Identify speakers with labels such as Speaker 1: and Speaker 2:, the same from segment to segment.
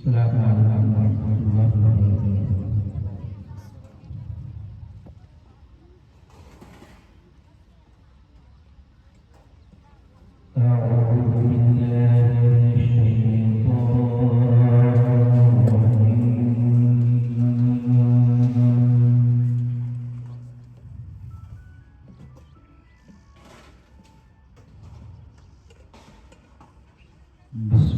Speaker 1: السلام عليكم ورحمة الله وبركاته. أعوذ بالله من الشيطان الرجيم. بسم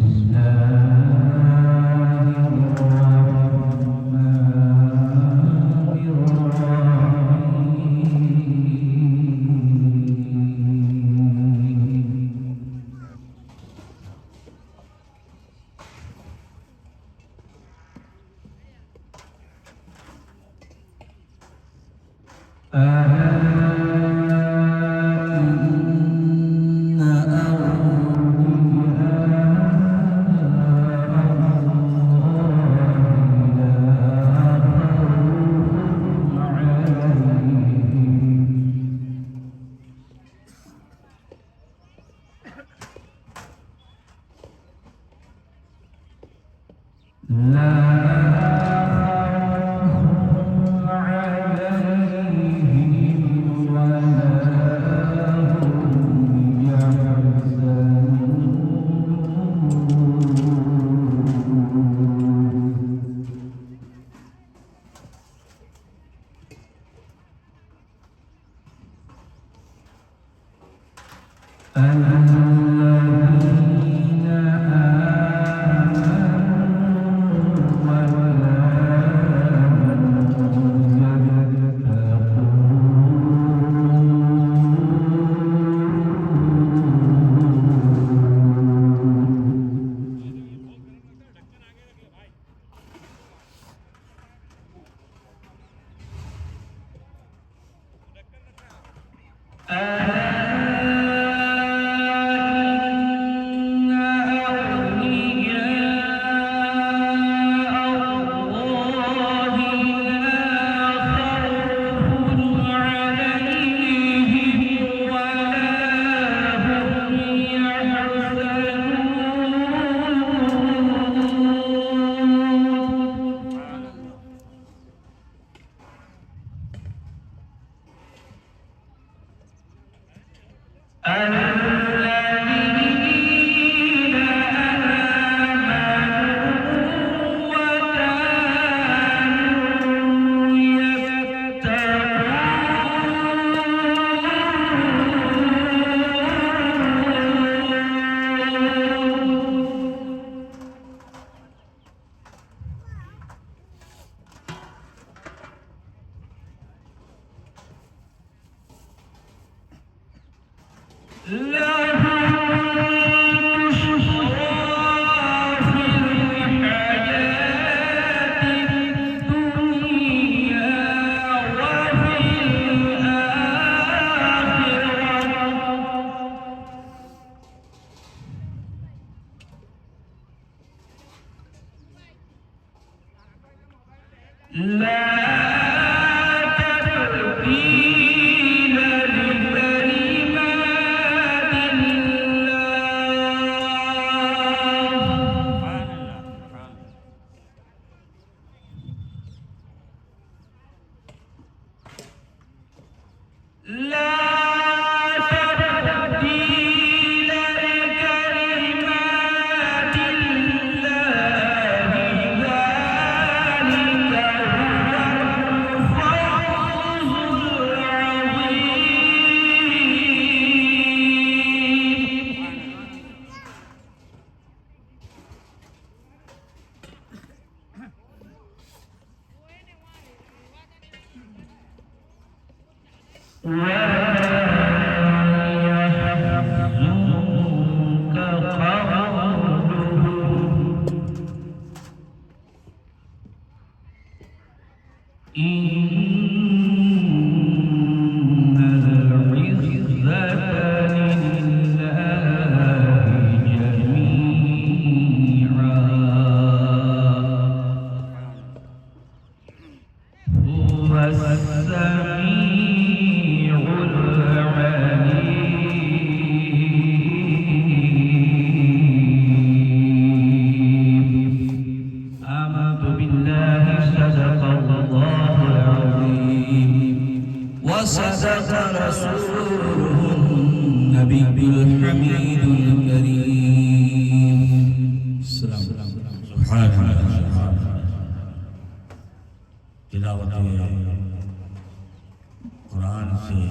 Speaker 2: قرآن سے،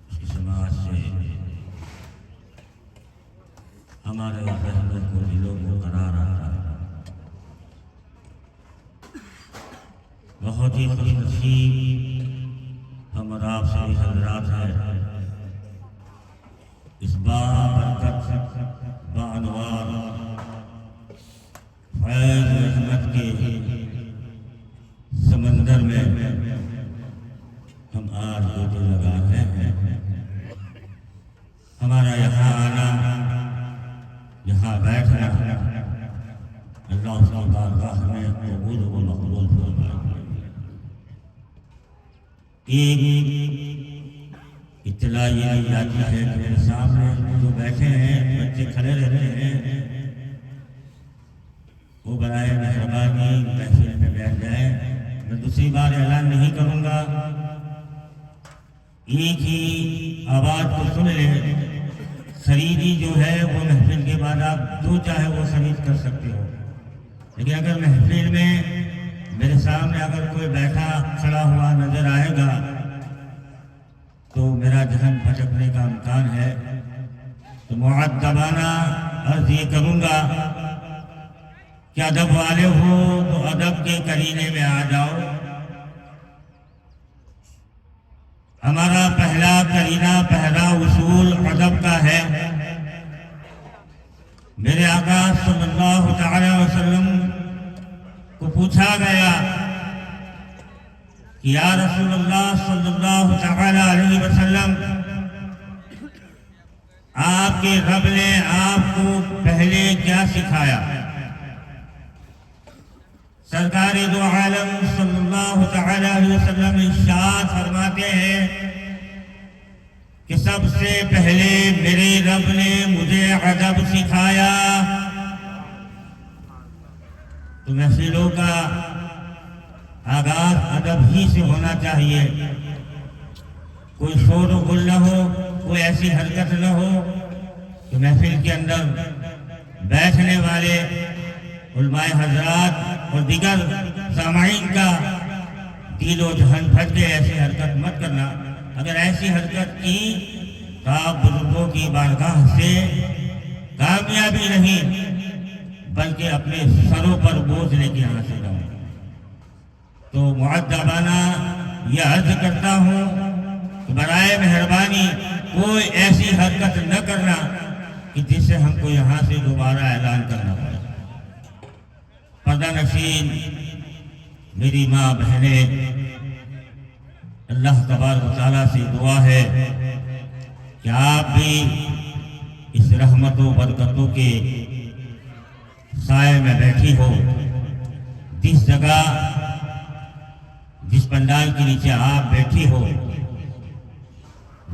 Speaker 2: اس کی سماعت سے ہمارے ذہنوں کو، دلوں کو قرار آتا ہے۔ بہت ہی خوش نصیب ہم اور آپ سبھی حضرات ہیں، اس بابرکت، بانوار، فیض رحمت کے سمندر میں ہم آج ڈوبے لگا رہے ہیں۔ ہمارا یہاں آنا، یہاں بیٹھنا، اللہ اس کی بارگاہ میں قبول و مقبول فرمائے۔ ایک اطلاع یہ مل جاتی ہے کہ میرے سامنے جو بیٹھے ہیں، بچے کھڑے رہتے ہیں، وہ برائے مہربانی محفل میں بیٹھ جائیں۔ میں دوسری بار اعلان نہیں کروں گا، ایک ہی آواز کو سن لیں۔ خریدی جو ہے وہ محفل کے بعد آپ جو چاہے وہ خرید کر سکتے ہو، لیکن اگر محفل میں میرے سامنے اگر کوئی بیٹھا کھڑا ہوا نظر آئے گا تو میرا ذہن بھٹکنے کا امکان ہے۔ تو مؤدبانہ عرض یہ کروں گا کہ ادب والے ہو تو ادب کے قرینے میں آ جاؤ۔ ہمارا پہلا قرینہ، پہلا اصول ادب کا ہے۔ میرے آقا صلی اللہ تعالی وسلم کو پوچھا گیا کہ یا رسول اللہ صلی اللہ تعالی علیہ وسلم، آپ کے رب نے آپ کو پہلے کیا سکھایا؟ سرکار دو عالم صلی اللہ تعالی علیہ وسلم ارشاد فرماتے ہیں کہ سب سے پہلے میرے رب نے مجھے ادب سکھایا۔ تو محفلوں کا آغاز ادب ہی سے ہونا چاہیے۔ کوئی شور و غل نہ ہو، کوئی ایسی حرکت نہ ہو کہ محفل کے اندر بیٹھنے والے علماء حضرات اور دیگر سامعین کا دل و ذہن پھٹ گئے۔ ایسی حرکت مت کرنا۔ اگر ایسی حرکت کی تو آپ بزرگوں کی بارگاہ سے کامیابی نہیں بلکہ اپنے سروں پر بوجھ لے کے یہاں سے جاؤں۔ تو مؤدبانہ یہ عرض کرتا ہوں کہ برائے مہربانی کوئی ایسی حرکت نہ کرنا کہ جس سے ہم کو یہاں سے دوبارہ اعلان کرنا پڑے۔ پردہ نشین میری ماں بہنیں، اللہ تبارک و تعالیٰ سے دعا ہے کہ آپ بھی اس رحمت و برکتوں کے سائے میں بیٹھی ہو۔ جس جگہ، جس پنڈال کے نیچے آپ بیٹھی ہو،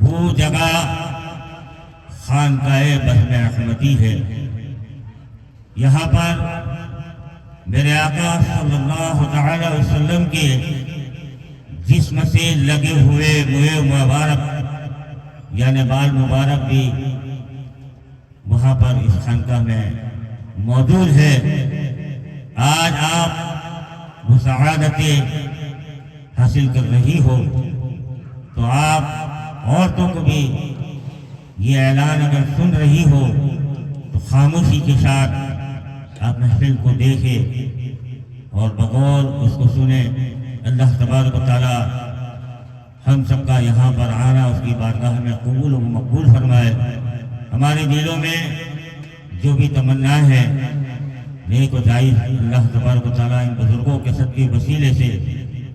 Speaker 2: وہ جگہ خانقاہ بزم احمدی ہے۔ یہاں پر میرے آقا صلی اللہ تعالی وسلم کے جسم سے لگے ہوئے موئے مبارک یعنی بال مبارک بھی وہاں پر اس خانقاہ میں موجود ہے۔ آج آپ وہ سعادتیں حاصل کر رہی ہو تو آپ عورتوں کو بھی یہ اعلان اگر سن رہی ہو تو خاموشی کے ساتھ آپ محفل کو دیکھیں اور بغور اس کو سنیں۔ اللہ تبارک و تعالی ہم سب کا یہاں پر آنا اس کی بارگاہ میں قبول و مقبول فرمائے۔ ہمارے دلوں میں جو بھی تمنا ہے نیک و جائز اللہ تبارک و تعالی ان بزرگوں کے صدقے وسیلے سے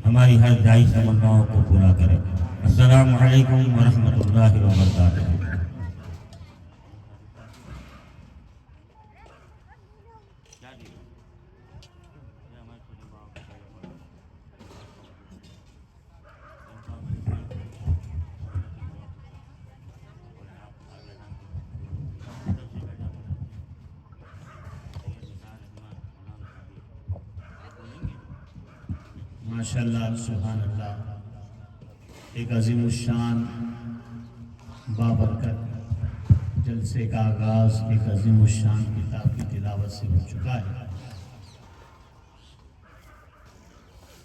Speaker 2: ہماری ہر جائز تمناؤں کو پورا کرے۔ السلام علیکم ورحمۃ اللہ وبرکاتہ۔
Speaker 3: ماشاءاللہ، سبحان اللہ، ایک عظیم الشان بابرکت جلسے کا آغاز ایک عظیم الشان کتاب کی تلاوت سے ہو چکا ہے۔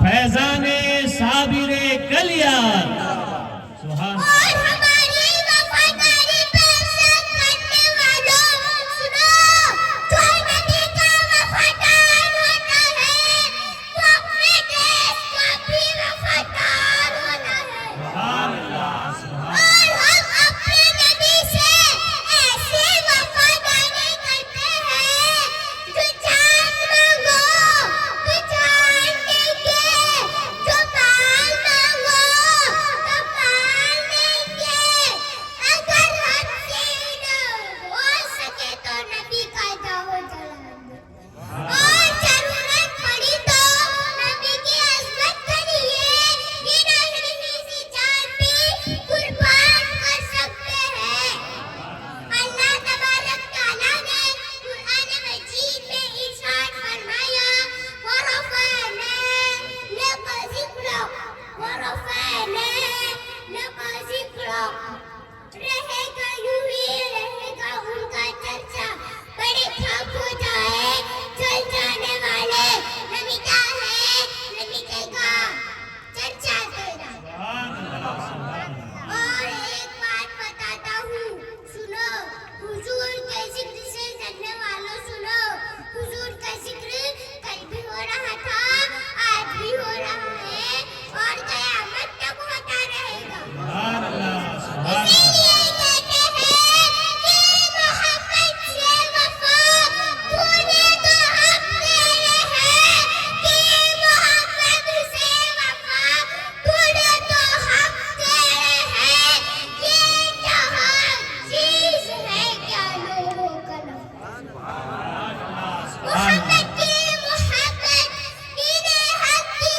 Speaker 3: فیضان صابر کلیار سبحان
Speaker 4: اور ہماری وفاداری پہ سب کرنے والوں سنو، جو نبی کا وفادار ہوتا ہے وہ اپنے دیش کا بھی وفادار ہوتا ہے، اور ہم اپنے نبی سے ایسی وفاداری کرتے ہیں جو جان مانگو تو جان دیں گے، جو مال مانگو تو مال دیں گے، اگر ہم سے نہ ہو سکے تو نبی کا دعوت جلائیں گے، اور ضرورت پڑی تو نبی کی عظمت کے لیے یہ ننھی سی جان بھی قربان کر سکتے ہیں۔ اللہ تبارک تعالیٰ نے قرآن مجید میں ارشاد فرمایا وَرَفَعْنَا لَكَ ذِكْرَكَ وَرَفَعْنَا لَكَ ذِكْرَكَ، رہے گا یوں ہی رہے گا ان کا چرچا، بڑے ٹھپ ہو جائے چل جانے والے، نبی کیا ہے، نبی کہے گا چرچا تیرا۔ اور ایک بات بتاتا ہوں، سنو، حضور کے ذکر سے جلنے والوں سنو، حضور کا ذکر کل بھی ہو رہا تھا، آج بھی ہو رہا ہے، اور قیامت تک ہوتا رہے گا۔ اسی لیے کہتے ہیں کہ محمد سے وفا پورے تو ہم تیرے ہیں، کہ محمد سے وفا پورے تو ہم تیرے ہیں، یہ جہاں چیز ہے کیا لوگوں کا محمد کی محبت دین حق کی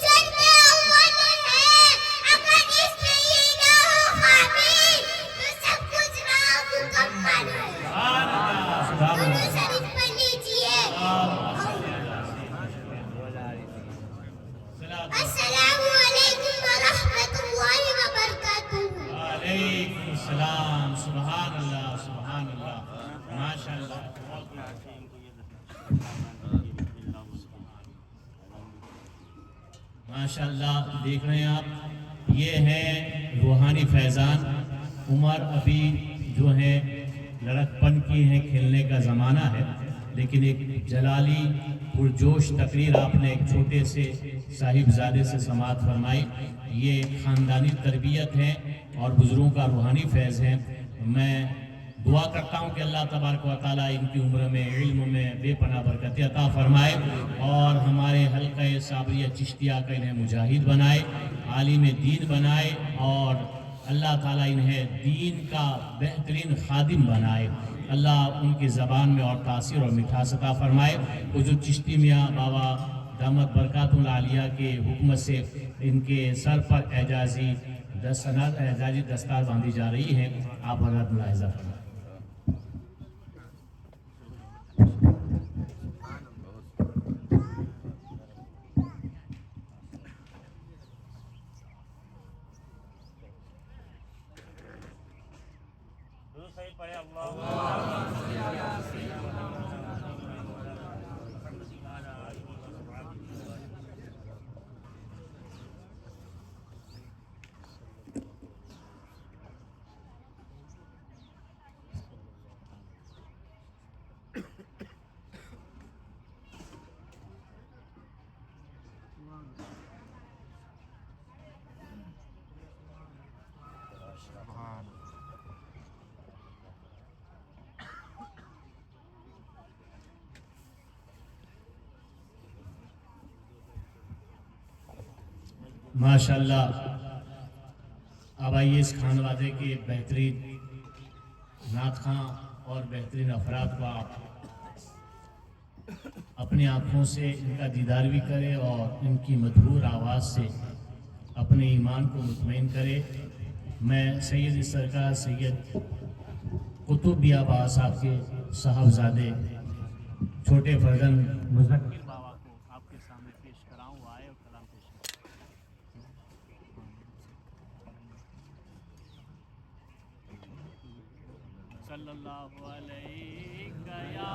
Speaker 4: شرط اول ہے، اگر اس میں یہ نہ ہو خامی تو سب کچھ نہ مکمل ہے۔ دونوں شریف پڑھ لیجئے۔ السلام علیکم ورحمۃ اللہ وبرکاتہ۔
Speaker 3: علیکم السلام، سبحان اللہ سبحان اللہ، ماشاء اللہ۔ ماشاء اللہ، دیکھ رہے ہیں آپ، یہ ہے روحانی فیضان۔ عمر ابھی جو ہے لڑکپن کی ہے، کھیلنے کا زمانہ ہے، لیکن ایک جلالی پرجوش تقریر آپ نے ایک چھوٹے سے صاحبزادے سے سماعت فرمائی۔ یہ خاندانی تربیت ہے اور بزرگوں کا روحانی فیض ہے۔ میں دعا کرتا ہوں کہ اللہ تبارک و تعالیٰ ان کی عمر میں، علم میں بے پناہ برکت عطا فرمائے، اور ہمارے حلقہ صابریہ چشتیہ کا انہیں مجاہد بنائے، عالم دین بنائے، اور اللہ تعالیٰ انہیں دین کا بہترین خادم بنائے۔ اللہ ان کی زبان میں اور تاثیر اور مٹھاس عطا فرمائے۔ حضور چشتی میاں بابا دامت برکات العالیہ کے حکم سے ان کے سر پر اعزازی دستار باندھی جا رہی ہے، آپ حضرات ملاحظہ فرمائیں۔ ماشاءاللہ، اب آئیے اس خانوادے کے بہترین نعت خواں اور بہترین افراد کو آپ اپنی آنکھوں سے ان کا دیدار بھی کرے اور ان کی مدھور آواز سے اپنے ایمان کو مطمئن کرے۔ میں سید سرکار سید قطب بیا بابا صاحب کے صاحبزادے چھوٹے فرزند مذکر بابا کو آپ کے سامنے پیش کراؤں، آئے اور کلام پیش کریں۔ صلی اللہ علیہ یا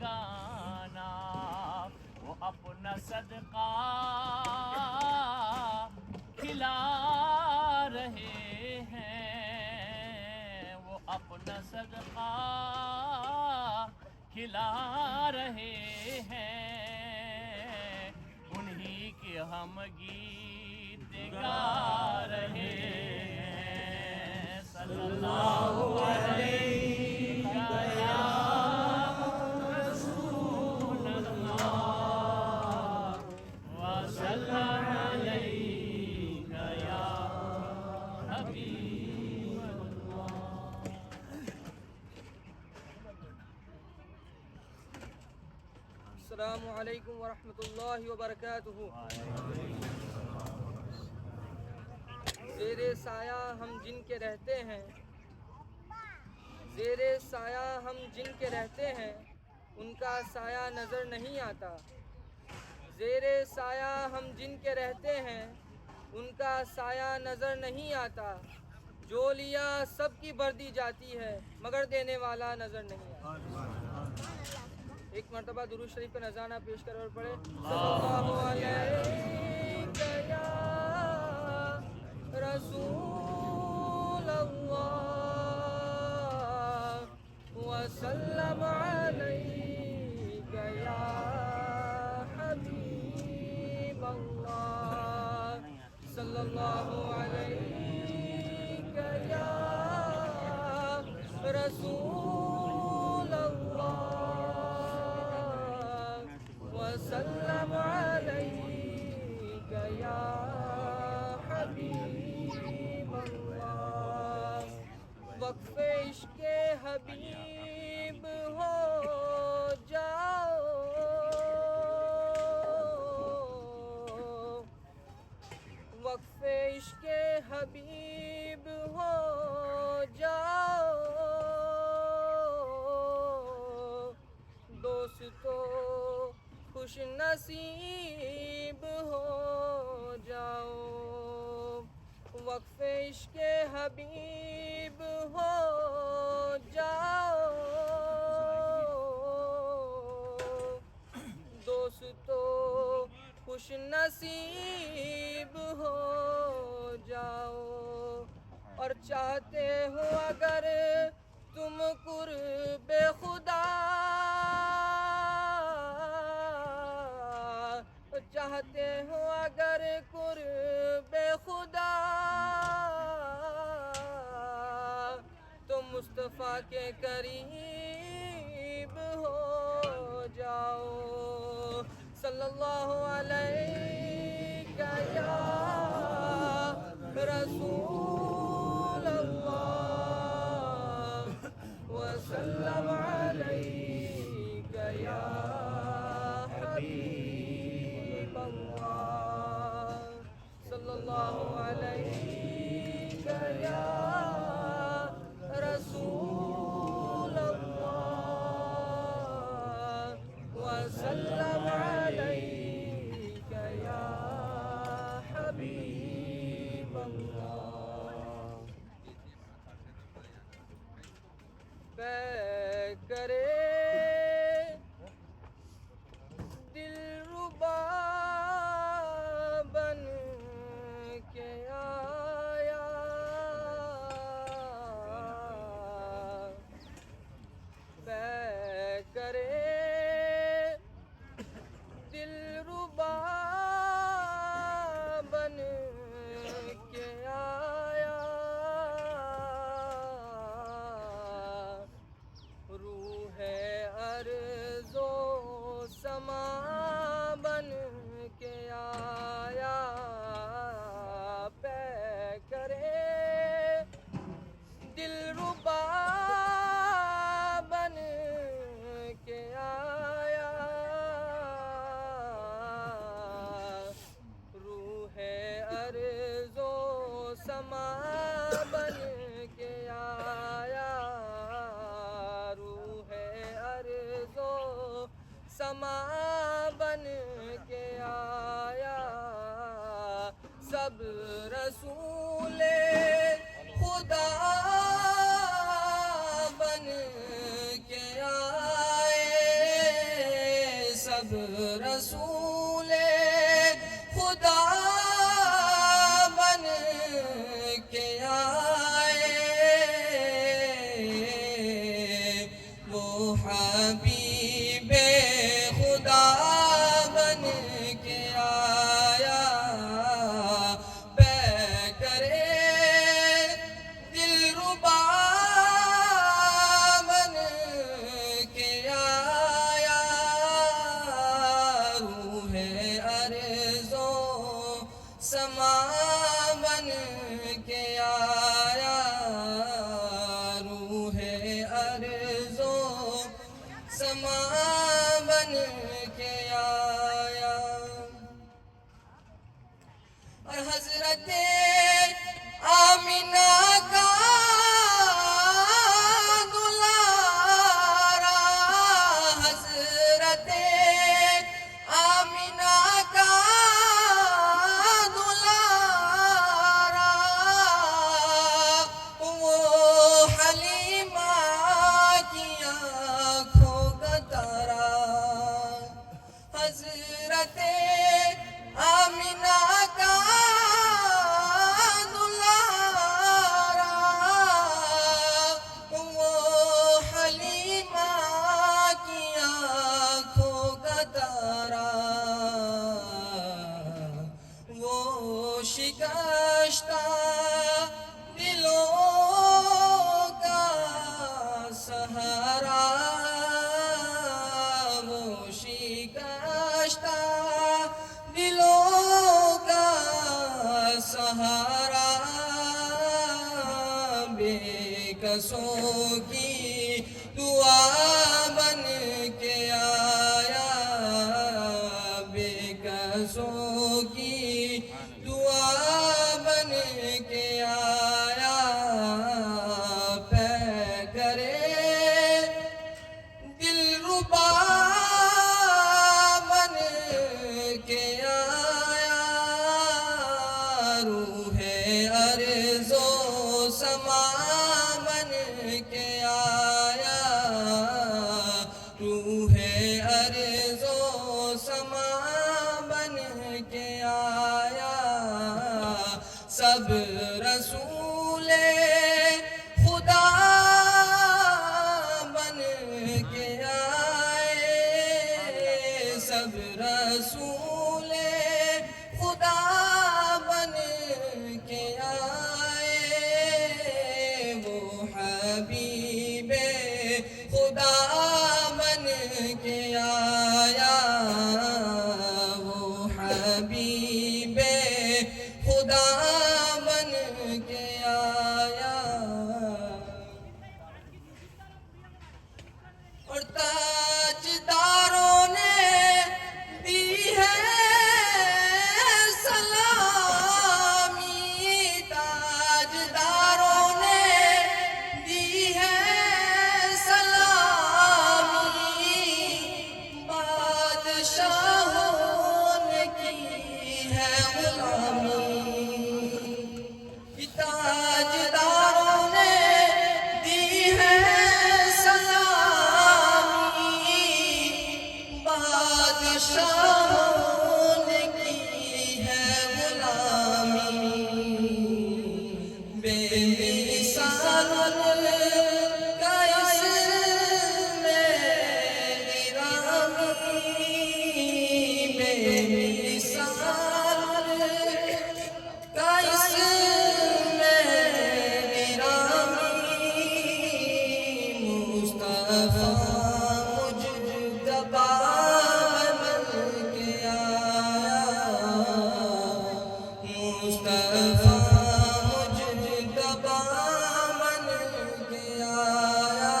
Speaker 3: لگانا، وہ اپنا صدقہ کھلا رہے ہیں، وہ اپنا صدقہ کھلا رہے ہیں، انہی کے ہم گیت گا رہے ہیں، صلی اللہ علیہ رسول اللہ وسلم علیہ یا حبیب اللہ۔
Speaker 5: السلام علیکم ورحمۃ اللہ وبرکاتہ۔ زیر سایہ ہم جن کے رہتے ہیں، زیر سایہ ہم جن کے رہتے ہیں، ان کا سایہ نظر نہیں آتا۔ زیر سایہ ہم جن کے رہتے ہیں، ان کا سایہ نظر نہیں آتا۔ جو لیا سب کی بردی جاتی ہے، مگر دینے والا نظر نہیں آتا۔ ایک مرتبہ درود شریف کا نذرانہ پیش کر اور پڑھے، صلی اللہ علیہ یا رسول اللہ وسلم علیہ یا حبیب اللہ، صلی اللہ علیہ یا رسول اللہ وسلم علیک یا حبیب اللہ۔ وقف عشق حبیب ہو جاؤ، وقف عشق حبیب ہو جاؤ، دوستو خوش نصیب ہو جاؤ، وقف عشق حبیب ہو جاؤ، دوستو خوش نصیب ہو جاؤ۔ اور چاہتے ہو اگر تم قرب خدا، چاہتے ہو اگر قرب خدا، تو مصطفیٰ کے قریب ہو جاؤ، صلی اللہ علیہ یا رسول اللہ وسلم علیہ یا حبیب اللہ، صلی اللہ علیہ یا رسول اللہ وسلم علیہ یا حبیب اللہ۔ بے کرے دلربا بن کے آیا، بے کرے دلربا بن کے آیا، روح ارض و سما بن کے آیا، پے کرے دلربا بن کے آیا، روح ارض و سما بن کے آیا، روح ارض و سما بن کے آیا، سب رسول خدا بن کے آئے، سب رسول خدا بن کے آئے، وہ حبیب خدا بن کے آیا، پیکرے دلربا بن کے آیا، روح ارض و سما بن کے آیا، روح ارض و سما بن کے آیا۔ اور حضرت آمینہ کا دلارا، حضرت آمینہ کا دلارا، وہ حلیمہ کی آنکھوں کا تارا، حضرت آمینہ کا دلارا، وہ حلیمہ کی آنکھوں کا تارا، وہ شکستہ دلوں کا سہارا، وہ شکستہ دلوں کا سہارا، بے کسوں کی دعا بن کے آیا، بے کسوں کی دعا بن کے آیا، پیکرے دلربا بن کے آیا، روح ارض و سما بن کے آیا، روح ارض و سما بن کے آیا، سب رسول خدا بن کے آئے، سب رسول خدا بن کے آئے، وہ حبیب خدا بن کے آیا، وہ حبیب خدا بن کے آیا، اور تاجداروں نے دی ہے سلامی، تاجداروں نے دی ہے سلامی، بادشاہوں نے کی ہے غلامی، تاجداروں نے دی ہے سلامی، بادشاہوں نے کی ہے غلامی، بے مثال کا اس میں گرامی، بے مثال کا اس میں گرامی، مصطفیٰ مجتبیٰ بن کے آیا، مصطفیٰ مجتبیٰ بن کے آیا،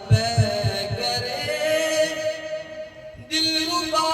Speaker 5: پیکرے دلربا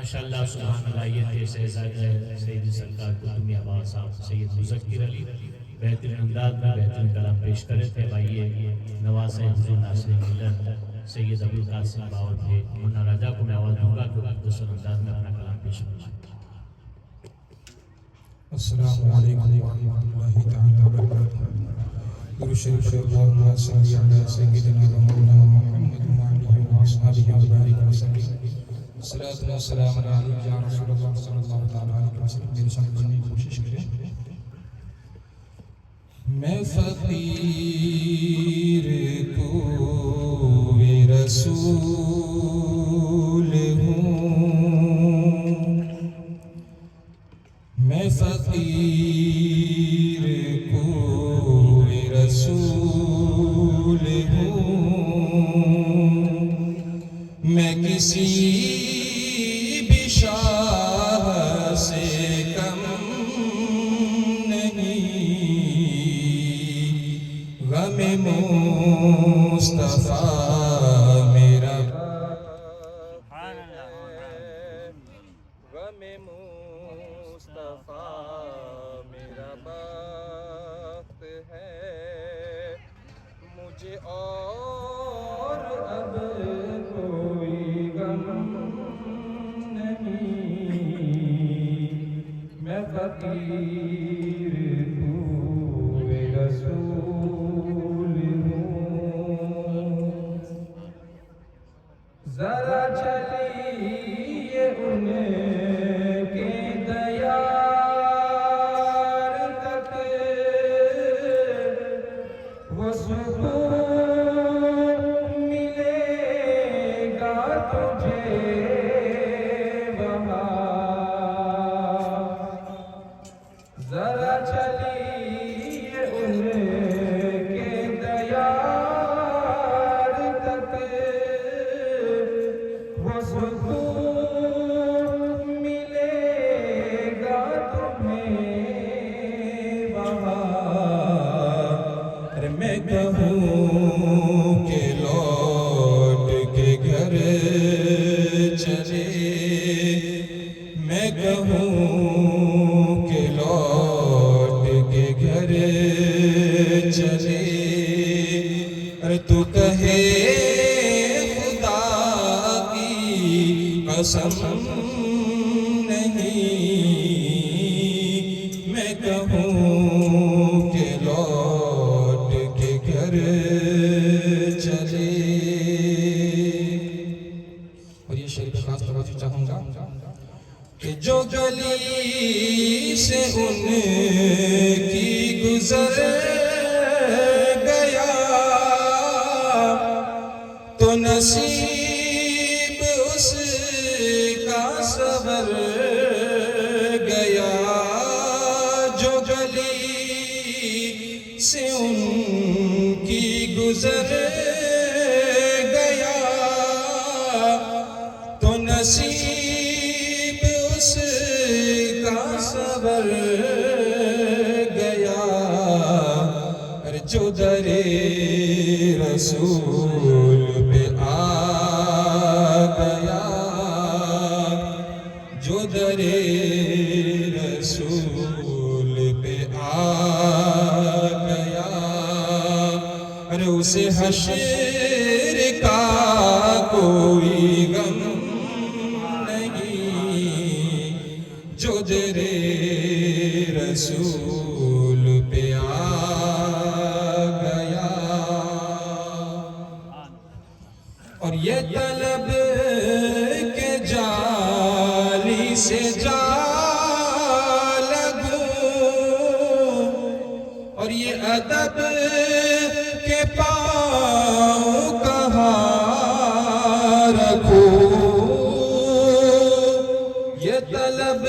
Speaker 3: ماشاءاللہ سبحان اللہ. یہ تھے سید سرکار قطبی عباس صاحب سید مذکر علی، بہترین انداز میں بہترین کلام پیش کرے تھے. بھائیے نواز حضور ناصر ملت سید ابو القاسم باور تھے. منا راجہ کو میں آواز دوں گا کہ مختصر انداز میں اپنا کلام پیش کریں.
Speaker 6: السلام علیکم ورحمۃ اللہ تعالی وبرکاتہ. درود شریف اللہم صلی علی سیدنا و مولانا محمد وعلیہ وآلہ وبارک وسلم. الصلاۃ والسلام علیک یا رسول اللہ صلی اللہ تعالی علیہ وسلم. میرے ساتھ پڑھنے کی کوشش کریں. میں فقیر کوئی رسول ہوں، میں فقیر کوئی رسول ہوں، میں کسی بھی شاہ سے کم نہیں، غم مصطفیٰ میرا
Speaker 5: غم مصطفیٰ میرا بخت ہے، مجھے اور
Speaker 6: اب کوئی غم نہیں، میں فقیر کوئی رسول ہوں. ذرا چلیے ان کے دیار تک، وہ سکون ملے گا تجھے وہاں. ذرا چلیے ان کے دیار تک، وہ سکون ملے گا تمہیں وہاں. ارے میں کہوں کہ لوٹ کے گھر چلے، میں کہوں کہ لوٹ کے گھر چلے. ارے تو کہے خدا کی قسم نہیں، میں کہوں کہ لوٹ کے گھر چلے. اور یہ شعر پہ خاص توجہ چاہوں گا کہ جو گلی سے ان کی گزر گیا تو نصیب اس کا سنور گیا. جو گلی سے ان کی گزر گیا تو نصیب اس کا سنور گیا. اور جو در رسول پہ آ گیا، جو در رسول پہ آ گیا، ارے اسے حشر کا کوئی غم نہیں، جو در رسول پہ آ گیا. اور یہ طلب کے جالی سے جا لگوں، اور یہ ادب کے پاؤں کہاں رکھوں. یہ طلب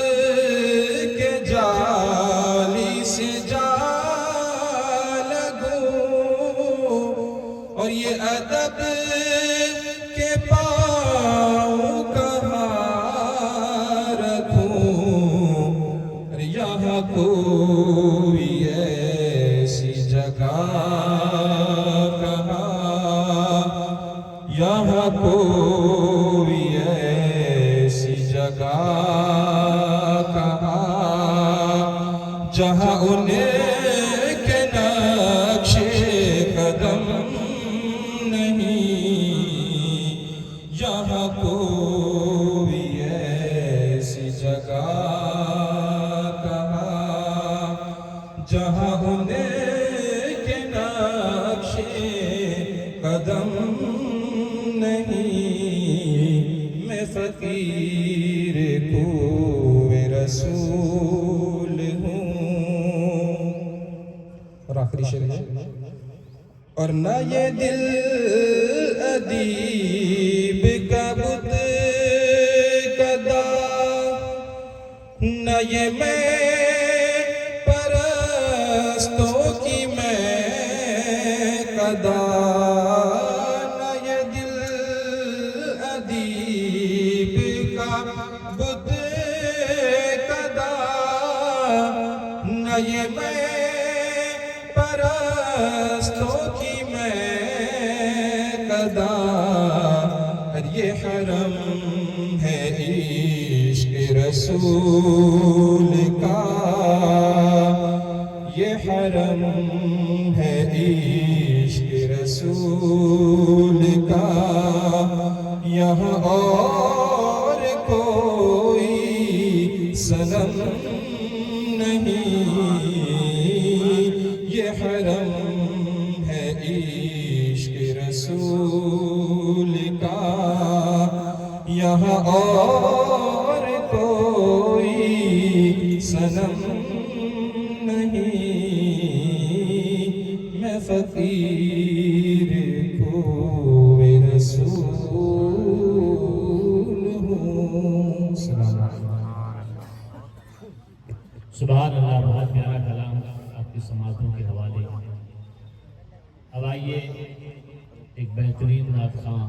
Speaker 6: کے جالی سے جا لگوں، اور یہ ادب کے پاؤں کہاں رکھوں. یہاں کوئی ایسی جگہ کہاں، یہاں کوئی ایسی جگہ جہاں ان کے نقش قدم نہیں، یہاں کوئی ایسی جگہ کہاں جہاں ان کے نقش قدم نہیں، میں فقیر کوئے رسول ہوں۔ اور آخری شعر ہے، اور نہ یہ دل ادیب کا بت کدا، نہ یہ میں پرستوں کی میں کدا، نہ یہ دل ادیب کا بت کدا، نہ یہ میں پرستوں کی میں کدا، اور یہ حرم ہے عشق رسول کا، یہ حرم ہے عشق رسول کا، یہاں اور کوئی صنم نہیں، یہ حرم ہے عشق رسول کا، یہاں اور کوئی صنم نہیں، میں فقیر کوئے رسول ہوں۔ السلام علیکم۔
Speaker 3: سبحان اللہ، بہت پیارا کلام آپ کی سماعتوں کے حوالے۔ اب آئیے ایک بہترین نعت خواں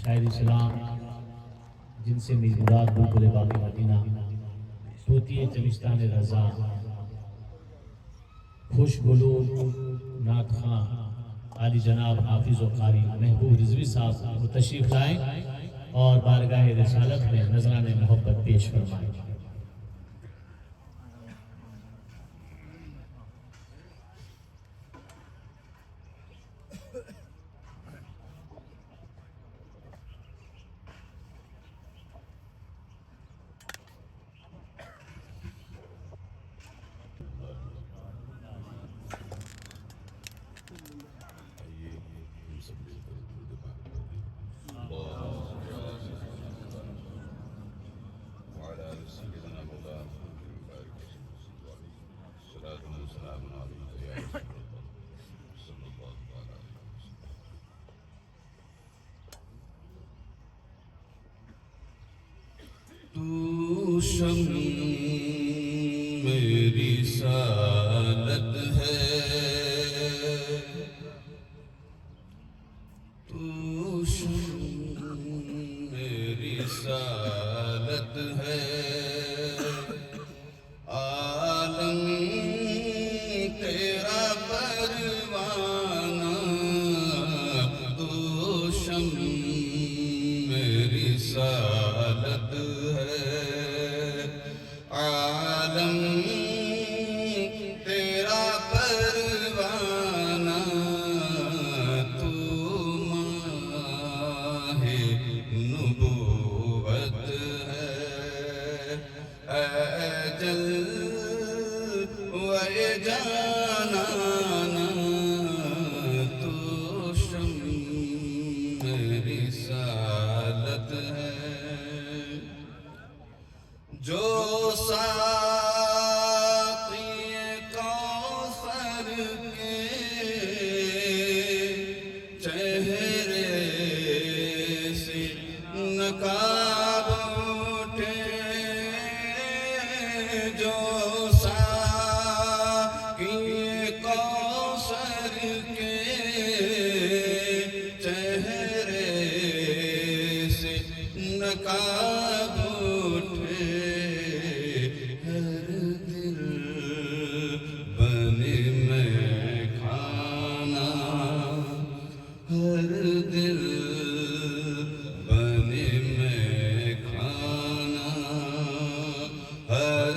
Speaker 3: شاعر اسلام جن سے میری مراد بلبل باغ مدینہ طوطی چمستان رضا خوش گلو نعت خواں عالی جناب حافظ و قاری محبوب رضوی صاحب وہ تشریف لائیں اور بارگاہ رسالت میں نذران محبت پیش فرمائیں۔
Speaker 7: تو شم میری سالت ہے، تو شم میری سالت ہے، عالم تیرا پروانہ، تو شم میری سالت ہے، عالم تیرا پروانہ، تو ماہ نبوت ہے، اجل و جانانا، تو شم میری سالت ہے، جو ساقی کوثر کے چہرے سے نقاب اٹھے، جو ساقی کوثر کے چہرے سے نقاب اٹھے، ہر دل بنے میں کھانا، ہر دل بنے میں کھانا، ہر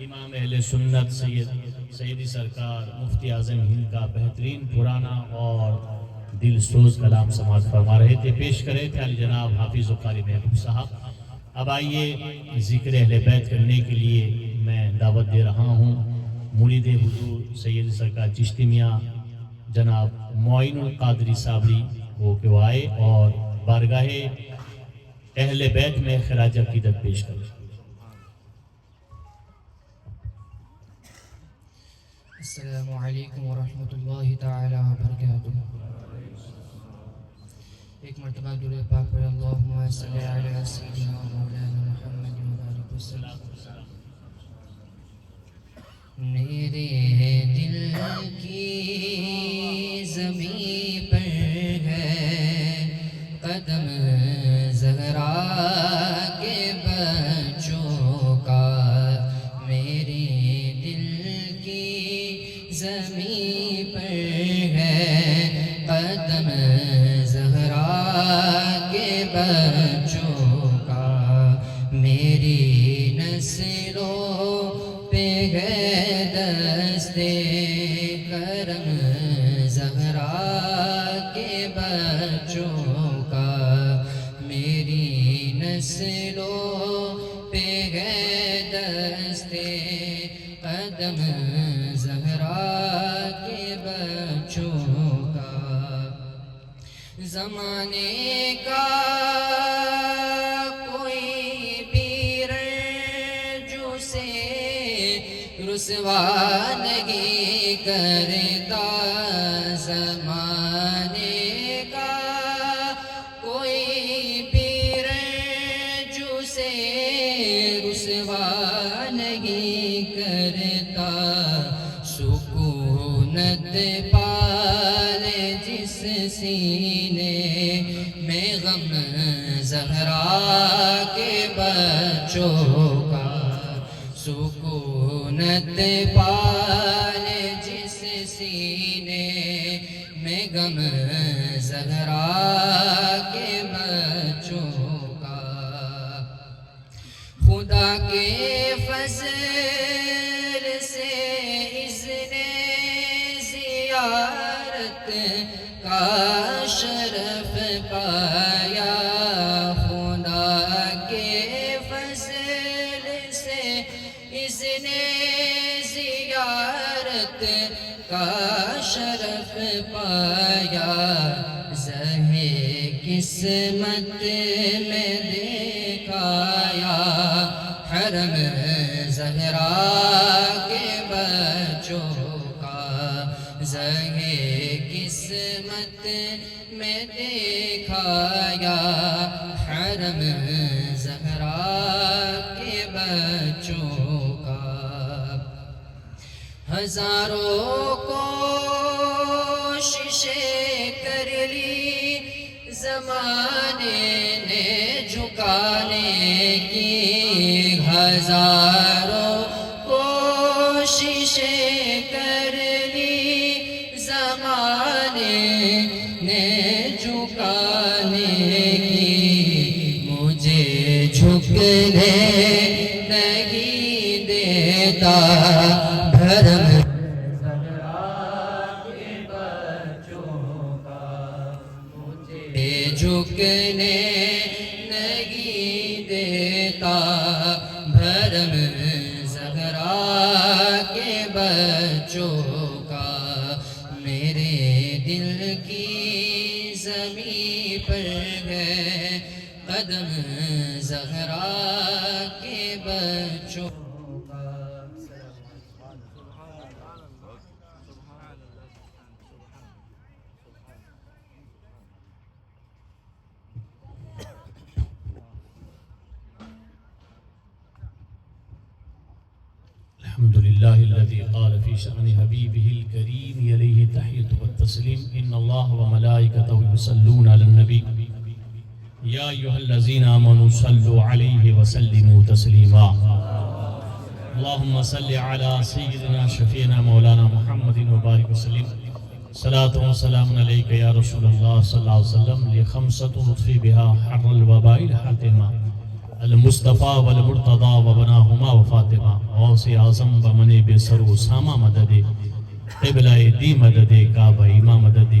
Speaker 3: امام اہل سنت سیدی سرکار مفتی اعظم ہند کا بہترین پرانا اور دل سوز کلام سماعت فرما رہے تھے، پیش کرے تھے علی جناب حافظ و قاری محبوب صاحب۔ اب آئیے ذکر اہل بیت کرنے کے لیے میں دعوت دے رہا ہوں مرید حضور سید سرکار چشتی میاں جناب معین القادری صابری کہ وہ آئے اور بارگاہ اہل بیت میں خراج عقیدت پیش کرے۔
Speaker 8: السلام علیکم ورحمۃ اللہ تعالی وبرکاتہ۔ ایک مرتبہ درود پاک پڑھیں، اللہم صلی علی سیدنا مولانا محمد وبارک وسلم۔ میرے دل کی زمین پر ہے قدم زہرا کے بچوں کا، میرے دل کی زمین پر ہے قدم زہرا کے بچوں کا، میری نسلوں پہ ہے دستے کرم زہرا کے بچوں کا، میری نسلوں پہ ہے دستے قدم زہرا کے بچوں کا۔ زمانے کا کوئی بھی رنجو سے رسوا نہیں کرتا، زمانے کا کوئی بھی رنجو سے رسوا نہیں کرتا، سکونت پالے جس سینے میں غم زہرا کے بچوں کا، سکونت پالے جس سینے میں غم زہرا کے بچوں کا، خدا کے فضل سے اذن زیارت کا شرف پایا، خدا کے فضل سے اذن زیارت کا شرف پایا، زہے قسمت میں دیکھایا حرم زہرا کے بچوں کا، زہے قسمت میں دیکھایا حرم زہرا کے بچوں کا۔ ہزاروں کوششیں کر لی زمانے نے جھکانے کی، ہزاروں کوششیں کر لی زمانے نے جھکانے کی، مجھے جھکنے نہیں دیتا بھرم زہرا کے بچوں کا، مجھے جھکنے نہیں دیتا بھرم زہرا کے بچوں کا، میرے دل کی زمین پر ہے قدم زہرا کے بچوں کا۔
Speaker 3: الحمد لله الذي قال في شأن حبيبه الكريم عليه التحية والتسليم إن الله وملائكته يصلون على النبي يا أيها الذين آمنوا صلوا عليه وسلموا تسليما اللهم صل على سيدنا شفيعنا مولانا محمد وبارك وسلم صلاة وسلام عليك يا رسول الله صلى الله عليه وسلم لخمسة لطفي بها حر الوباء الحاتمة المصطفیٰ والمرتضیٰ وبناہما وفاطمہ غوث اعظم بمن بے سر و سامہ مدد قبلہ دی مدد کعبہ امام مدد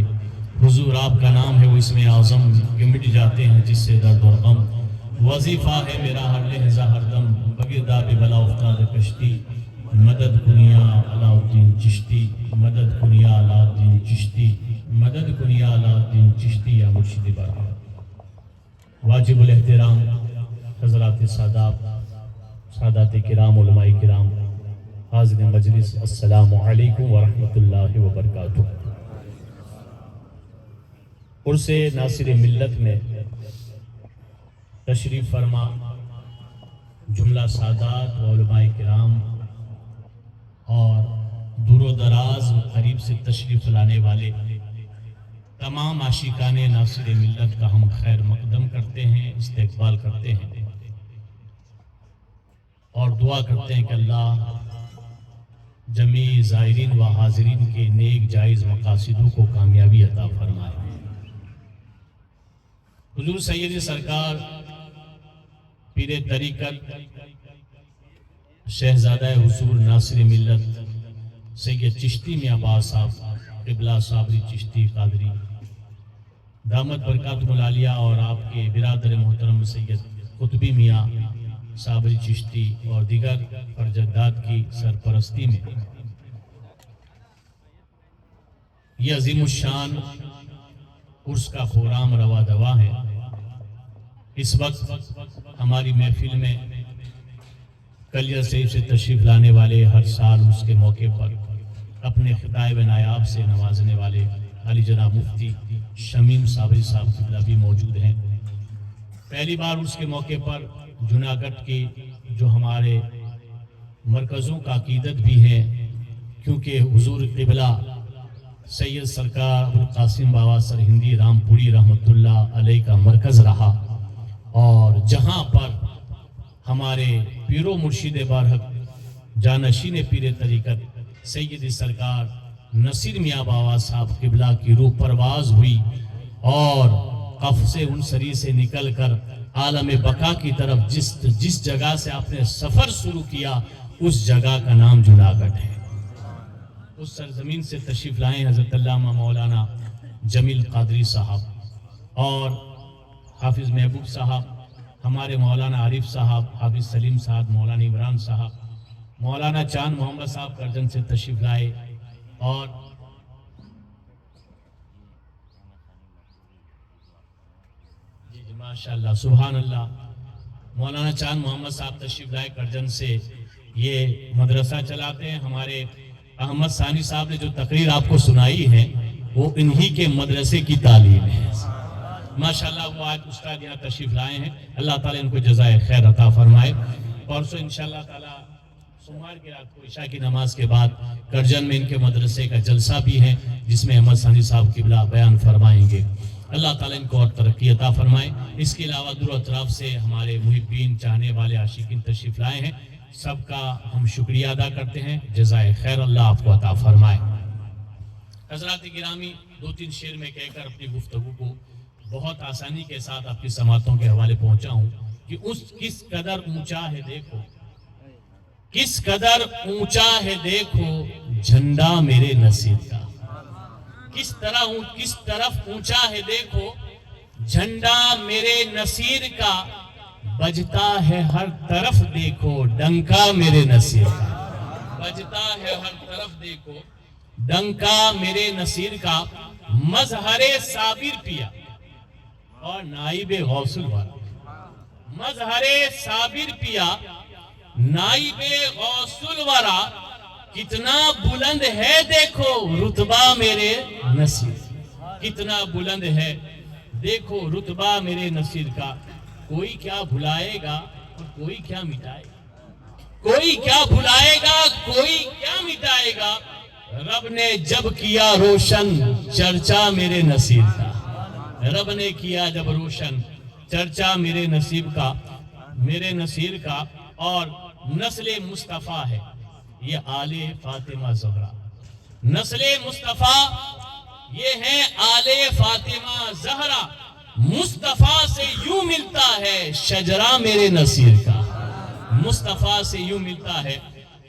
Speaker 3: حضور آپ کا نام ہے وہ اسم اعظم کہ مٹ جاتے ہیں جس سے درد اور غم وظیفہ ہے میرا ہر لحظہ ہر دم بگرداب بلا افتاد کشتی مدد کنیا علاء الدین چشتی مدد کنیا علاء الدین چشتی مدد کنیا علاء الدین چشتی یا مرشد بارگاہ واجب الاحترام حضرات سادات کرام علماء کرام حاضر مجلس السلام علیکم ورحمۃ اللہ وبرکاتہ۔ عرس ناصر ملت میں تشریف فرما جملہ سادات و علماء کرام اور دور و دراز قریب سے تشریف لانے والے تمام عاشقان ناصر ملت کا ہم خیر مقدم کرتے ہیں، استقبال کرتے ہیں اور دعا کرتے ہیں کہ اللہ جمیع زائرین و حاضرین کے نیک جائز مقاصدوں کو کامیابی عطا فرمائے۔ حضور سید سرکار پیر طریقت شہزادہ حضور ناصر ملت سید چشتی میاں عباس صاحب قبلہ صابری چشتی قادری دامت برکاتہ العالیہ اور آپ کے برادر محترم سید قطبی میاں صابری چشتی اور دیگر فرجداد کی سرپرستی میں یہ عظیم الشان عرس کا خورام روا دوا ہے۔ اس وقت ہماری محفل میں کلیہ شریف سے تشریف لانے والے ہر سال اس کے موقع پر اپنے خطائب نایاب سے نوازنے والے علی جناب مفتی شمیم صابری صاحب قبلہ بھی موجود ہیں۔ پہلی بار اس کے موقع پر جوناگڑھ کی جو ہمارے مرکزوں کا عقیدت بھی ہے، کیونکہ حضور قبلہ سید سرکار ابوالقاسم بابا سرہندی رام پوری رحمۃ اللہ علیہ کا مرکز رہا، اور جہاں پر ہمارے پیر و مرشد بارحق جانشین پیر طریقت سید سرکار نصیر میاں بابا صاحب قبلہ کی روح پرواز ہوئی اور قفص انصری سے نکل کر عالم بقا کی طرف جس جگہ سے آپ نے سفر شروع کیا اس جگہ کا نام جوناگڑھ ہے۔ اس سرزمین سے تشریف لائے حضرت علامہ مولانا جمیل قادری صاحب اور حافظ محبوب صاحب، ہمارے مولانا عارف صاحب، حافظ سلیم صاحب، مولانا عمران صاحب، مولانا چاند محمد صاحب کرجن سے تشریف لائے اور جی ماشاءاللہ سبحان اللہ مولانا چاند محمد صاحب تشریف لائے کرجن سے، یہ مدرسہ چلاتے ہیں۔ ہمارے احمد ثانی صاحب نے جو تقریر آپ کو سنائی ہے وہ انہی کے مدرسے کی تعلیم ہے ماشاءاللہ۔ وہ آج استاد یہاں تشریف لائے ہیں، اللہ تعالیٰ ان کو جزائے خیر عطا فرمائے۔ پرسوں انشاءاللہ تعالیٰ سوموار کی رات کو عشاء کی نماز کے بعد کرجن میں ان کے مدرسے کا جلسہ بھی ہے جس میں احمد ثانی صاحب قبلہ بیان فرمائیں گے۔ اللہ تعالیٰ ان کو اور ترقی عطا فرمائے۔ اس کے علاوہ دور اطراف سے ہمارے محبین چاہنے والے عاشقین تشریف لائے ہیں، سب کا ہم شکریہ ادا کرتے ہیں، جزائے خیر اللہ آپ کو عطا فرمائے۔ حضرات گرامی، دو تین شعر میں کہہ کر اپنی گفتگو کو بہت آسانی کے ساتھ آپ کی سماعتوں کے حوالے پہنچا ہوں کہ اس کس قدر اونچا ہے دیکھو، کس قدر اونچا ہے دیکھو جھنڈا میرے نصیر کا، کس طرف اونچا ہے دیکھو جھنڈا میرے نصیر کا، بجتا ہے ہر طرف دیکھو ڈنکا میرے نصیر کا، بجتا ہے ہر طرف دیکھو ڈنکا میرے نصیر کا، مظہر صابر پیا اور نائب غوث الورا، مظہر صابر پیا نائب غوث الورا، کتنا بلند ہے دیکھو رتبہ میرے نصیر، کتنا بلند ہے دیکھو رتبہ میرے نصیر کا، کوئی کیا بھلائے گا اور کوئی کیا مٹائے گا، کوئی کیا بھلائے گا کوئی کیا مٹائے گا، رب نے جب کیا روشن چرچا میرے نصیر کا، رب نے کیا جب روشن چرچا میرے نصیب کا، میرے نصیر کا، اور نسل مصطفیٰ ہے یہ آل فاطمہ زہرا، نسل مصطفیٰ یہ ہے آل فاطمہ زہرا، مصطفیٰ سے یوں ملتا ہے شجرہ میرے نصیر کا، مصطفیٰ سے یوں ملتا ہے